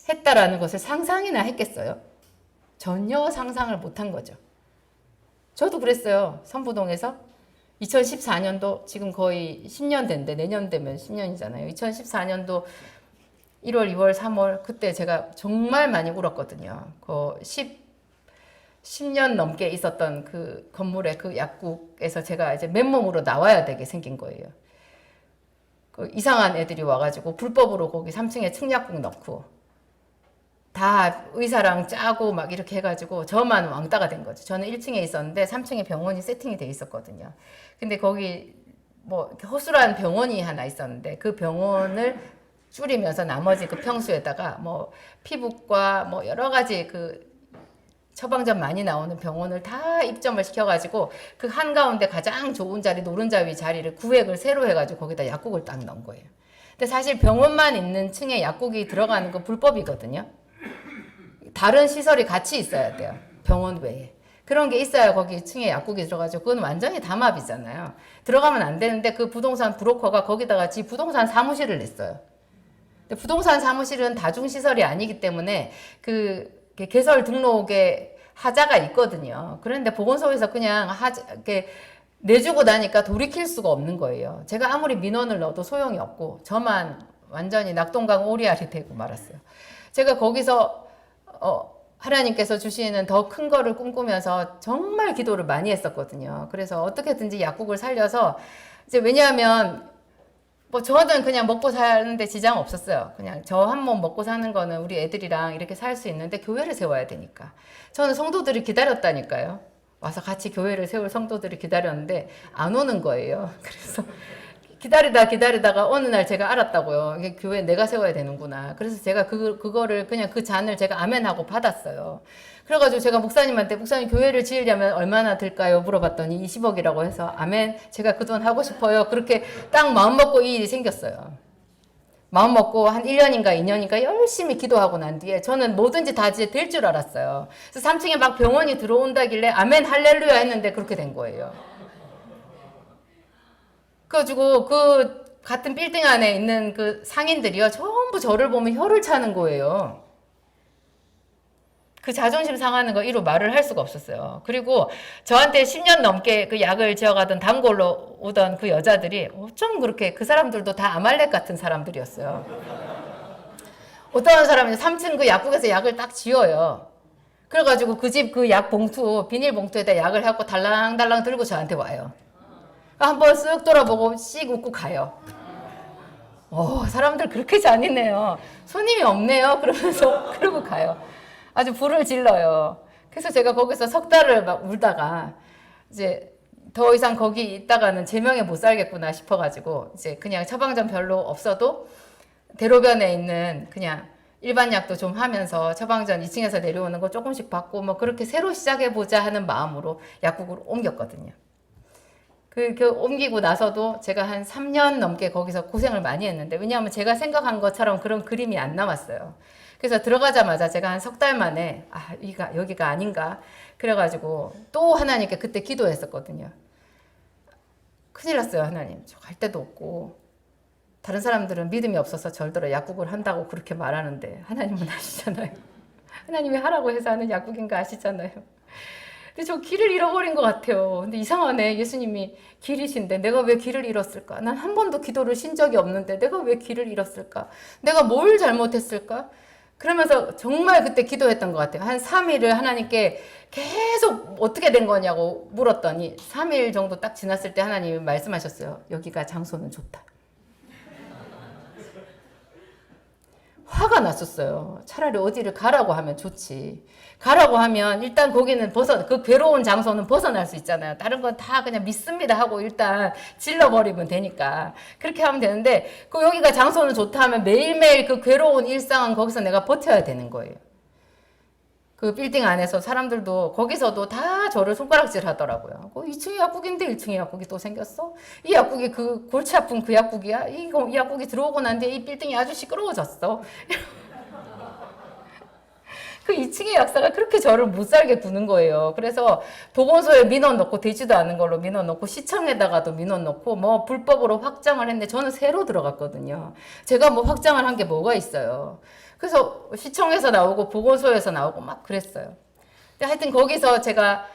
했다라는 것을 상상이나 했겠어요? 전혀 상상을 못한 거죠. 저도 그랬어요. 선부동에서 2014년도 지금 거의 10년 된데 내년 되면 10년이잖아요. 2014년도 1월, 2월, 3월 그때 제가 정말 많이 울었거든요. 그 10년 넘게 있었던 그 건물의 그 약국에서 제가 이제 맨몸으로 나와야 되게 생긴 거예요. 그 이상한 애들이 와가지고 불법으로 거기 3층에 측약국 넣고 다 의사랑 짜고 막 이렇게 해가지고 저만 왕따가 된 거죠. 저는 1층에 있었는데 3층에 병원이 세팅이 돼 있었거든요. 근데 거기 뭐 허술한 병원이 하나 있었는데 그 병원을 줄이면서 나머지 그 평수에다가 뭐 피부과 뭐 여러 가지 그 처방전 많이 나오는 병원을 다 입점을 시켜가지고 그 한가운데 가장 좋은 자리 노른자위 자리를 구획을 새로 해가지고 거기다 약국을 딱 넣은 거예요. 근데 사실 병원만 있는 층에 약국이 들어가는 거 불법이거든요. 다른 시설이 같이 있어야 돼요. 병원 외에. 그런 게 있어야 거기 층에 약국이 들어가죠. 그건 완전히 담합이잖아요. 들어가면 안 되는데 그 부동산 브로커가 거기다가 지 부동산 사무실을 냈어요. 근데 부동산 사무실은 다중시설이 아니기 때문에 그 개설 등록에 하자가 있거든요. 그런데 보건소에서 그냥 이렇게 내주고 나니까 돌이킬 수가 없는 거예요. 제가 아무리 민원을 넣어도 소용이 없고 저만 완전히 낙동강 오리알이 되고 말았어요. 제가 거기서 하나님께서 주시는 더 큰 거를 꿈꾸면서 정말 기도를 많이 했었거든요. 그래서 어떻게든지 약국을 살려서 이제 왜냐하면 뭐 저는 그냥 먹고 사는데 지장 없었어요. 그냥 저 한 몸 먹고 사는 거는 우리 애들이랑 이렇게 살 수 있는데 교회를 세워야 되니까. 저는 성도들이 기다렸다니까요. 와서 같이 교회를 세울 성도들이 기다렸는데 안 오는 거예요. 그래서 기다리다가 어느 날 제가 알았다고요. 이게 교회 내가 세워야 되는구나. 그래서 제가 그거를 그냥 그 잔을 제가 아멘하고 받았어요. 그래가지고 제가 목사님한테 목사님 교회를 지으려면 얼마나 들까요? 물어봤더니 20억이라고 해서 아멘 제가 그 돈 하고 싶어요. 그렇게 딱 마음 먹고 이 일이 생겼어요. 마음 먹고 한 1년인가 2년인가 열심히 기도하고 난 뒤에 저는 뭐든지 다 이제 될 줄 알았어요. 그래서 3층에 막 병원이 들어온다길래 아멘 할렐루야 했는데 그렇게 된 거예요. 그래가지고 그 같은 빌딩 안에 있는 그 상인들이요 전부 저를 보면 혀를 차는 거예요. 그 자존심 상하는 거 이루 말을 할 수가 없었어요. 그리고 저한테 10년 넘게 그 약을 지어가던 단골로 오던 그 여자들이 어쩜 그렇게 그 사람들도 다 아말렉 같은 사람들이었어요. 어떤 사람이 3층 그 약국에서 약을 딱 지어요. 그래가지고 그 집 그 약 봉투 비닐 봉투에다 약을 해갖고 달랑달랑 들고 저한테 와요. 한번 쓱 돌아보고 씩 웃고 가요. 사람들 그렇게 잔인해요. 손님이 없네요. 그러면서 그러고 가요. 아주 불을 질러요. 그래서 제가 거기서 석 달을 막 울다가 이제 더 이상 거기 있다가는 제명에 못 살겠구나 싶어가지고 이제 그냥 처방전 별로 없어도 대로변에 있는 그냥 일반 약도 좀 하면서 처방전 2층에서 내려오는 거 조금씩 받고 뭐 그렇게 새로 시작해보자 하는 마음으로 약국으로 옮겼거든요. 그 옮기고 나서도 제가 한 3년 넘게 거기서 고생을 많이 했는데 왜냐하면 제가 생각한 것처럼 그런 그림이 안 나왔어요. 그래서 들어가자마자 제가 한 석 달 만에 여기가 아닌가 그래가지고 또 하나님께 그때 기도했었거든요. 큰일 났어요. 하나님 저 갈 데도 없고 다른 사람들은 믿음이 없어서 절대로 약국을 한다고 그렇게 말하는데 하나님은 아시잖아요. 하나님이 하라고 해서 하는 약국인 거 아시잖아요. 근데 저 길을 잃어버린 것 같아요. 근데 이상하네. 예수님이 길이신데 내가 왜 길을 잃었을까? 난 한 번도 기도를 신 적이 없는데 내가 왜 길을 잃었을까? 내가 뭘 잘못했을까? 그러면서 정말 그때 기도했던 것 같아요. 한 3일을 하나님께 계속 어떻게 된 거냐고 물었더니 3일 정도 딱 지났을 때 하나님이 말씀하셨어요. 여기가 장소는 좋다. 화가 났었어요. 차라리 어디를 가라고 하면 좋지. 가라고 하면 일단 거기는 그 괴로운 장소는 벗어날 수 있잖아요. 다른 건 다 그냥 믿습니다 하고 일단 질러버리면 되니까. 그렇게 하면 되는데, 여기가 장소는 좋다 하면 매일매일 그 괴로운 일상은 거기서 내가 버텨야 되는 거예요. 그 빌딩 안에서 사람들도 거기서도 다 저를 손가락질 하더라고요. 2층이 약국인데 1층에 약국이 또 생겼어? 이 약국이 그 골치 아픈 그 약국이야? 이 약국이 들어오고 난 뒤에 이 빌딩이 아주 시끄러워졌어. 그 2층의 약사가 그렇게 저를 못 살게 구는 거예요. 그래서 보건소에 민원 넣고 되지도 않은 걸로 민원 넣고 시청에다가도 민원 넣고 뭐 불법으로 확장을 했는데 저는 새로 들어갔거든요. 제가 뭐 확장을 한 게 뭐가 있어요. 그래서 시청에서 나오고 보건소에서 나오고 막 그랬어요. 근데 하여튼 거기서 제가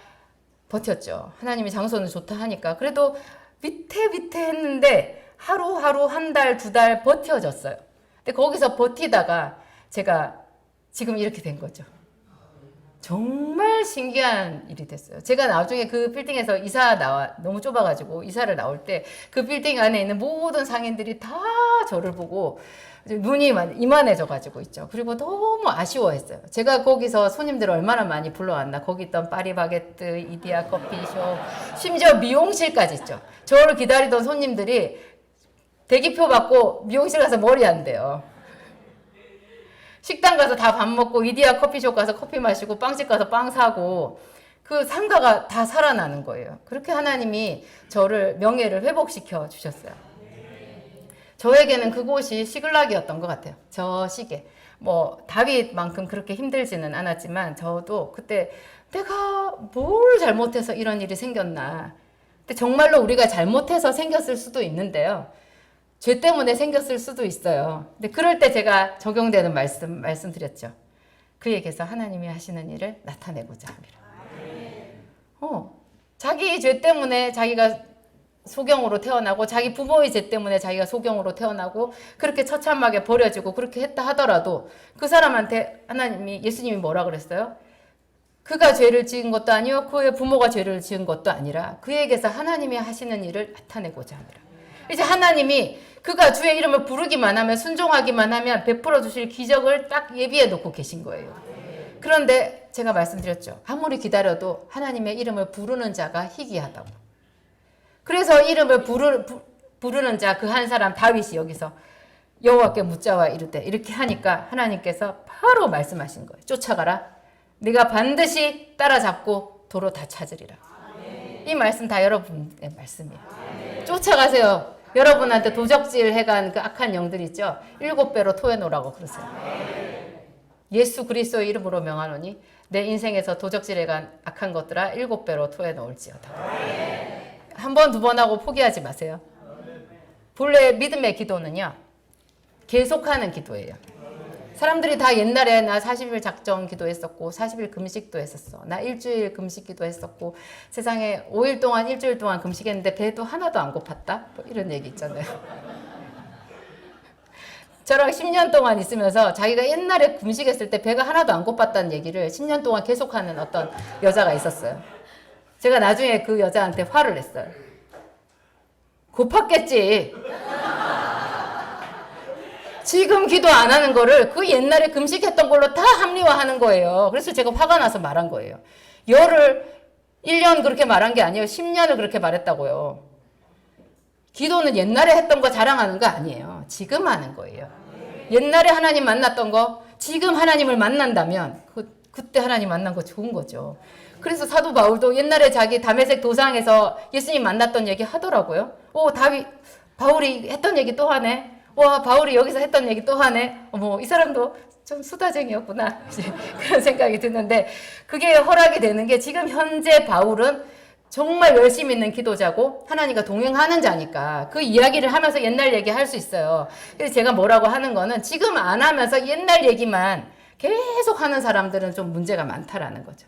버텼죠. 하나님이 장소는 좋다 하니까. 그래도 밑에 했는데 하루하루 한 달, 두 달 버텨졌어요. 근데 거기서 버티다가 제가 지금 이렇게 된 거죠. 정말 신기한 일이 됐어요. 제가 나중에 그 빌딩에서 너무 좁아가지고 이사를 나올 때 그 빌딩 안에 있는 모든 상인들이 다 저를 보고 눈이 이만해져가지고 있죠. 그리고 너무 아쉬워했어요. 제가 거기서 손님들을 얼마나 많이 불러왔나. 거기 있던 파리바게뜨, 이디야 커피숍, 심지어 미용실까지 있죠. 저를 기다리던 손님들이 대기표 받고 미용실 가서 머리 한대요. 식당 가서 다 밥 먹고 이디야 커피숍 가서 커피 마시고 빵집 가서 빵 사고 그 상가가 다 살아나는 거예요. 그렇게 하나님이 저를 명예를 회복시켜 주셨어요. 저에게는 그곳이 시글락이었던 것 같아요. 저 시기에. 뭐 다윗만큼 그렇게 힘들지는 않았지만 저도 그때 내가 뭘 잘못해서 이런 일이 생겼나. 근데 정말로 우리가 잘못해서 생겼을 수도 있는데요. 죄 때문에 생겼을 수도 있어요. 근데 그럴 때 제가 적용되는 말씀드렸죠. 그에게서 하나님이 하시는 일을 나타내고자 합니다. 자기 죄 때문에 자기가 소경으로 태어나고 자기 부모의 죄 때문에 자기가 소경으로 태어나고 그렇게 처참하게 버려지고 그렇게 했다 하더라도 그 사람한테 예수님이 뭐라 그랬어요? 그가 죄를 지은 것도 아니요 그의 부모가 죄를 지은 것도 아니라 그에게서 하나님이 하시는 일을 나타내고자 합니다. 이제 하나님이 그가 주의 이름을 부르기만 하면 순종하기만 하면 베풀어 주실 기적을 딱 예비해 놓고 계신 거예요. 그런데 제가 말씀드렸죠. 아무리 기다려도 하나님의 이름을 부르는 자가 희귀하다고. 그래서 이름을 부르는 자 그 한 사람 다윗이 여기서 여호와께 묻자와 이르되 이렇게 하니까 하나님께서 바로 말씀하신 거예요. 쫓아가라. 네가 반드시 따라잡고 도로 다 찾으리라. 이 말씀 다 여러분의 말씀이에요. 쫓아가세요. 여러분한테 도적질 해간 그 악한 영들 있죠. 7배로 토해놓으라고 그러세요. 예수 그리스도의 이름으로 명하노니 내 인생에서 도적질 해간 악한 것들아 7배로 토해놓을지어다. 한 번, 두 번 하고 포기하지 마세요. 본래 믿음의 기도는요. 계속하는 기도예요. 사람들이 다 옛날에 나 40일 작정 기도했었고 40일 금식도 했었어. 나 일주일 금식 기도했었고 세상에 5일 동안 일주일 동안 금식했는데 배도 하나도 안 고팠다? 뭐 이런 얘기 있잖아요. 저랑 10년 동안 있으면서 자기가 옛날에 금식했을 때 배가 하나도 안 고팠다는 얘기를 10년 동안 계속하는 어떤 여자가 있었어요. 제가 나중에 그 여자한테 화를 냈어요. 고팠겠지. 지금 기도 안 하는 거를 그 옛날에 금식했던 걸로 다 합리화하는 거예요. 그래서 제가 화가 나서 말한 거예요. 열을 1년 그렇게 말한 게 아니에요. 10년을 그렇게 말했다고요. 기도는 옛날에 했던 거 자랑하는 거 아니에요. 지금 하는 거예요. 옛날에 하나님 만났던 거 지금 하나님을 만난다면 그때 하나님 만난 거 좋은 거죠. 그래서 사도 바울도 옛날에 자기 다메섹 도상에서 예수님 만났던 얘기 하더라고요. 바울이 했던 얘기 또 하네. 와, 바울이 여기서 했던 얘기 또 하네. 어머, 이 사람도 좀 수다쟁이였구나. 그런 생각이 드는데 그게 허락이 되는 게 지금 현재 바울은 정말 열심히 있는 기도자고 하나님과 동행하는 자니까 그 이야기를 하면서 옛날 얘기 할 수 있어요. 그래서 제가 뭐라고 하는 거는 지금 안 하면서 옛날 얘기만 계속 하는 사람들은 좀 문제가 많다라는 거죠.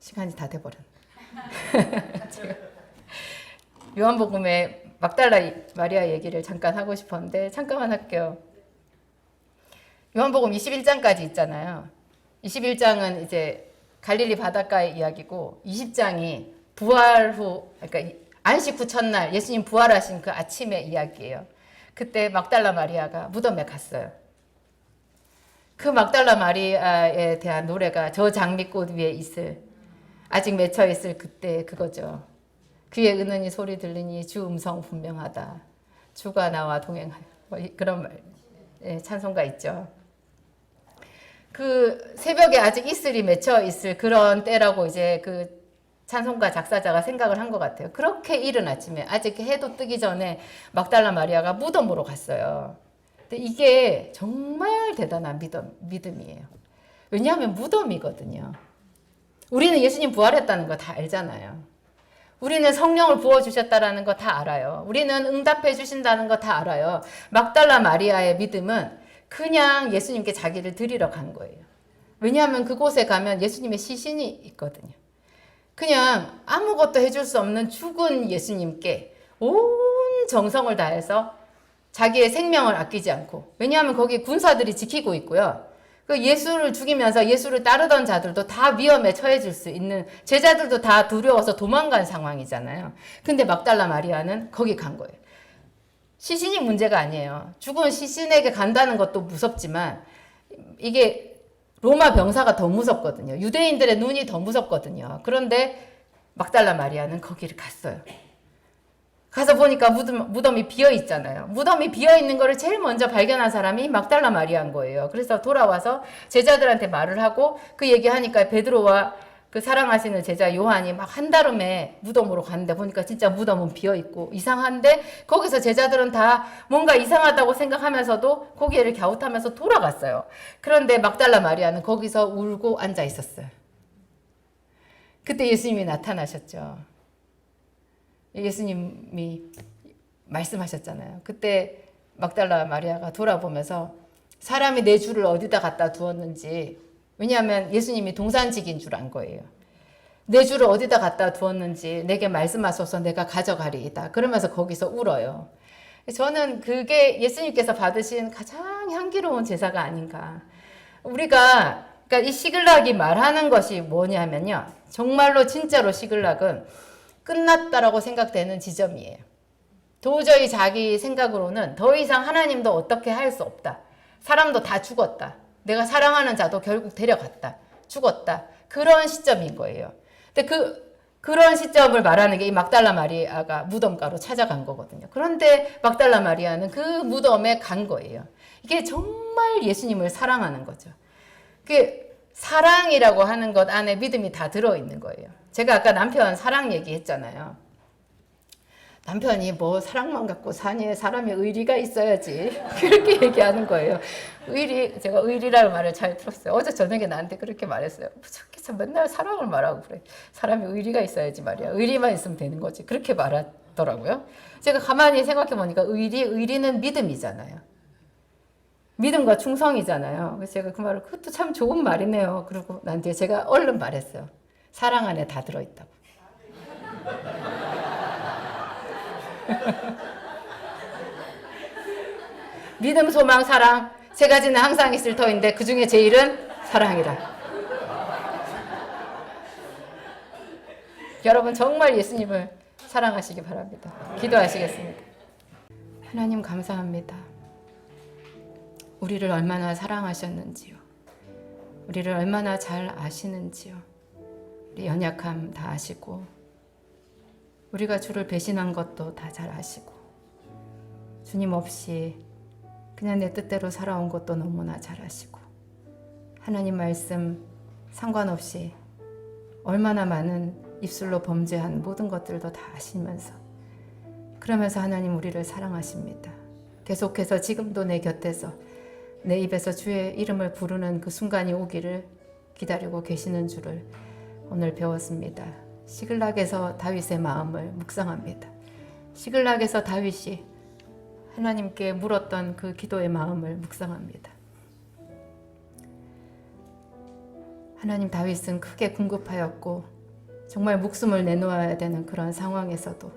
시간이 다 돼버렸네. 요한복음의 막달라 마리아 얘기를 잠깐 하고 싶었는데 잠깐만 할게요. 요한복음 21장까지 있잖아요. 21장은 이제 갈릴리 바닷가의 이야기고 20장이 부활 후, 그러니까 안식 후 첫날 예수님 부활하신 그 아침의 이야기예요. 그때 막달라 마리아가 무덤에 갔어요. 그 막달라 마리아에 대한 노래가 저 장미꽃 위에 있을, 아직 맺혀 있을 그때 그거죠. 귀에 은은히 소리 들리니 주 음성 분명하다. 주가 나와 동행하여. 뭐 그런 말, 예, 찬송가 있죠. 그 새벽에 아직 이슬이 맺혀 있을 그런 때라고 이제 그 찬송가 작사자가 생각을 한 것 같아요. 그렇게 이른 아침에 아직 해도 뜨기 전에 막달라 마리아가 무덤으로 갔어요. 근데 이게 정말 대단한 믿음이에요. 왜냐하면 무덤이거든요. 우리는 예수님 부활했다는 거 다 알잖아요. 우리는 성령을 부어주셨다는 거 다 알아요. 우리는 응답해 주신다는 거 다 알아요. 막달라 마리아의 믿음은 그냥 예수님께 자기를 드리러 간 거예요. 왜냐하면 그곳에 가면 예수님의 시신이 있거든요. 그냥 아무것도 해줄 수 없는 죽은 예수님께 온 정성을 다해서 자기의 생명을 아끼지 않고, 왜냐하면 거기 군사들이 지키고 있고요. 그 예수를 죽이면서 예수를 따르던 자들도 다 위험에 처해질 수 있는, 제자들도 다 두려워서 도망간 상황이잖아요. 근데 막달라 마리아는 거기 간 거예요. 시신이 문제가 아니에요. 죽은 시신에게 간다는 것도 무섭지만 이게 로마 병사가 더 무섭거든요. 유대인들의 눈이 더 무섭거든요. 그런데 막달라 마리아는 거기를 갔어요. 가서 보니까 무덤이 비어 있잖아요. 무덤이 비어 있는 거를 제일 먼저 발견한 사람이 막달라 마리아인 거예요. 그래서 돌아와서 제자들한테 말을 하고, 그 얘기하니까 베드로와 그 사랑하시는 제자 요한이 막 한달음에 무덤으로 갔는데 보니까 진짜 무덤은 비어 있고 이상한데, 거기서 제자들은 다 뭔가 이상하다고 생각하면서도 고개를 갸웃하면서 돌아갔어요. 그런데 막달라 마리아는 거기서 울고 앉아 있었어요. 그때 예수님이 나타나셨죠. 예수님이 말씀하셨잖아요. 그때 막달라 마리아가 돌아보면서 사람이 내 주를 어디다 갖다 두었는지, 왜냐하면 예수님이 동산직인 줄 안 거예요. 내 주를 어디다 갖다 두었는지 내게 말씀하소서, 내가 가져가리이다. 그러면서 거기서 울어요. 저는 그게 예수님께서 받으신 가장 향기로운 제사가 아닌가. 우리가, 그러니까 이 시글락이 말하는 것이 뭐냐면요, 정말로 진짜로 시글락은 끝났다라고 생각되는 지점이에요. 도저히 자기 생각으로는 더 이상 하나님도 어떻게 할 수 없다. 사람도 다 죽었다. 내가 사랑하는 자도 결국 데려갔다. 죽었다. 그런 시점인 거예요. 근데 그런 시점을 말하는 게 이 막달라 마리아가 무덤가로 찾아간 거거든요. 그런데 막달라 마리아는 그 무덤에 간 거예요. 이게 정말 예수님을 사랑하는 거죠. 그게 사랑이라고 하는 것 안에 믿음이 다 들어있는 거예요. 제가 아까 남편 사랑 얘기했잖아요. 남편이 뭐 사랑만 갖고 사니, 사람이 의리가 있어야지 그렇게 얘기하는 거예요. 제가 의리라는 말을 잘 들었어요. 어제 저녁에 나한테 그렇게 말했어요. 저렇게 참 맨날 사랑을 말하고 그래. 사람이 의리가 있어야지 말이야. 의리만 있으면 되는 거지. 그렇게 말하더라고요. 제가 가만히 생각해 보니까 의리는 믿음이잖아요. 믿음과 충성이잖아요. 그래서 제가 그 말을, 그것도 참 좋은 말이네요. 그리고 난 뒤에 제가 얼른 말했어요. 사랑 안에 다 들어있다고. 믿음, 소망, 사랑 세 가지는 항상 있을 터인데 그 중에 제일은 사랑이라. 여러분 정말 예수님을 사랑하시기 바랍니다. 기도하시겠습니다. 하나님 감사합니다. 우리를 얼마나 사랑하셨는지요. 우리를 얼마나 잘 아시는지요. 우리 연약함 다 아시고, 우리가 주를 배신한 것도 다 잘 아시고, 주님 없이 그냥 내 뜻대로 살아온 것도 너무나 잘 아시고, 하나님 말씀 상관없이 얼마나 많은 입술로 범죄한 모든 것들도 다 아시면서, 그러면서 하나님 우리를 사랑하십니다. 계속해서 지금도 내 곁에서 내 입에서 주의 이름을 부르는 그 순간이 오기를 기다리고 계시는 줄을 오늘 배웠습니다. 시글락에서 다윗의 마음을 묵상합니다. 시글락에서 다윗이 하나님께 물었던 그 기도의 마음을 묵상합니다. 하나님, 다윗은 크게 궁급하였고 정말 목숨을 내놓아야 되는 그런 상황에서도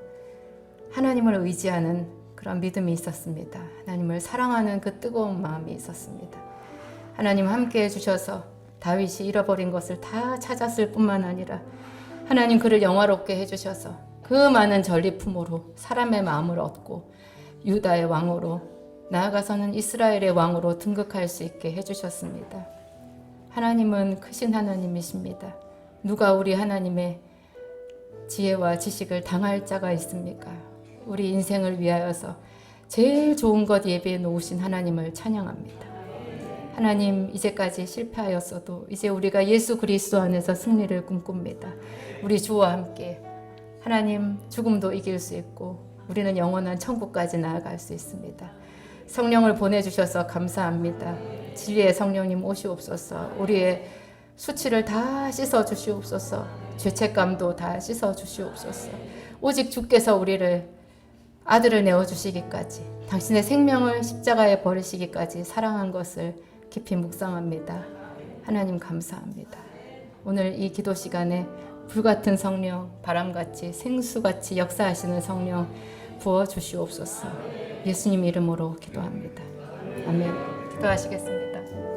하나님을 의지하는 그런 믿음이 있었습니다. 하나님을 사랑하는 그 뜨거운 마음이 있었습니다. 하나님 함께 해주셔서 다윗이 잃어버린 것을 다 찾았을 뿐만 아니라 하나님 그를 영화롭게 해주셔서 그 많은 전리품으로 사람의 마음을 얻고 유다의 왕으로 나아가서는 이스라엘의 왕으로 등극할 수 있게 해주셨습니다. 하나님은 크신 하나님이십니다. 누가 우리 하나님의 지혜와 지식을 당할 자가 있습니까? 우리 인생을 위하여서 제일 좋은 것 예비해 놓으신 하나님을 찬양합니다. 하나님, 이제까지 실패하였어도 이제 우리가 예수 그리스도 안에서 승리를 꿈꿉니다. 우리 주와 함께 하나님, 죽음도 이길 수 있고 우리는 영원한 천국까지 나아갈 수 있습니다. 성령을 보내주셔서 감사합니다. 진리의 성령님 오시옵소서. 우리의 수치를 다 씻어 주시옵소서. 죄책감도 다 씻어 주시옵소서. 오직 주께서 우리를 아들을 내어주시기까지, 당신의 생명을 십자가에 버리시기까지 사랑한 것을 깊이 묵상합니다. 하나님 감사합니다. 오늘 이 기도 시간에 불같은 성령, 바람같이 생수같이 역사하시는 성령 부어주시옵소서. 예수님 이름으로 기도합니다. 아멘. 기도하시겠습니다.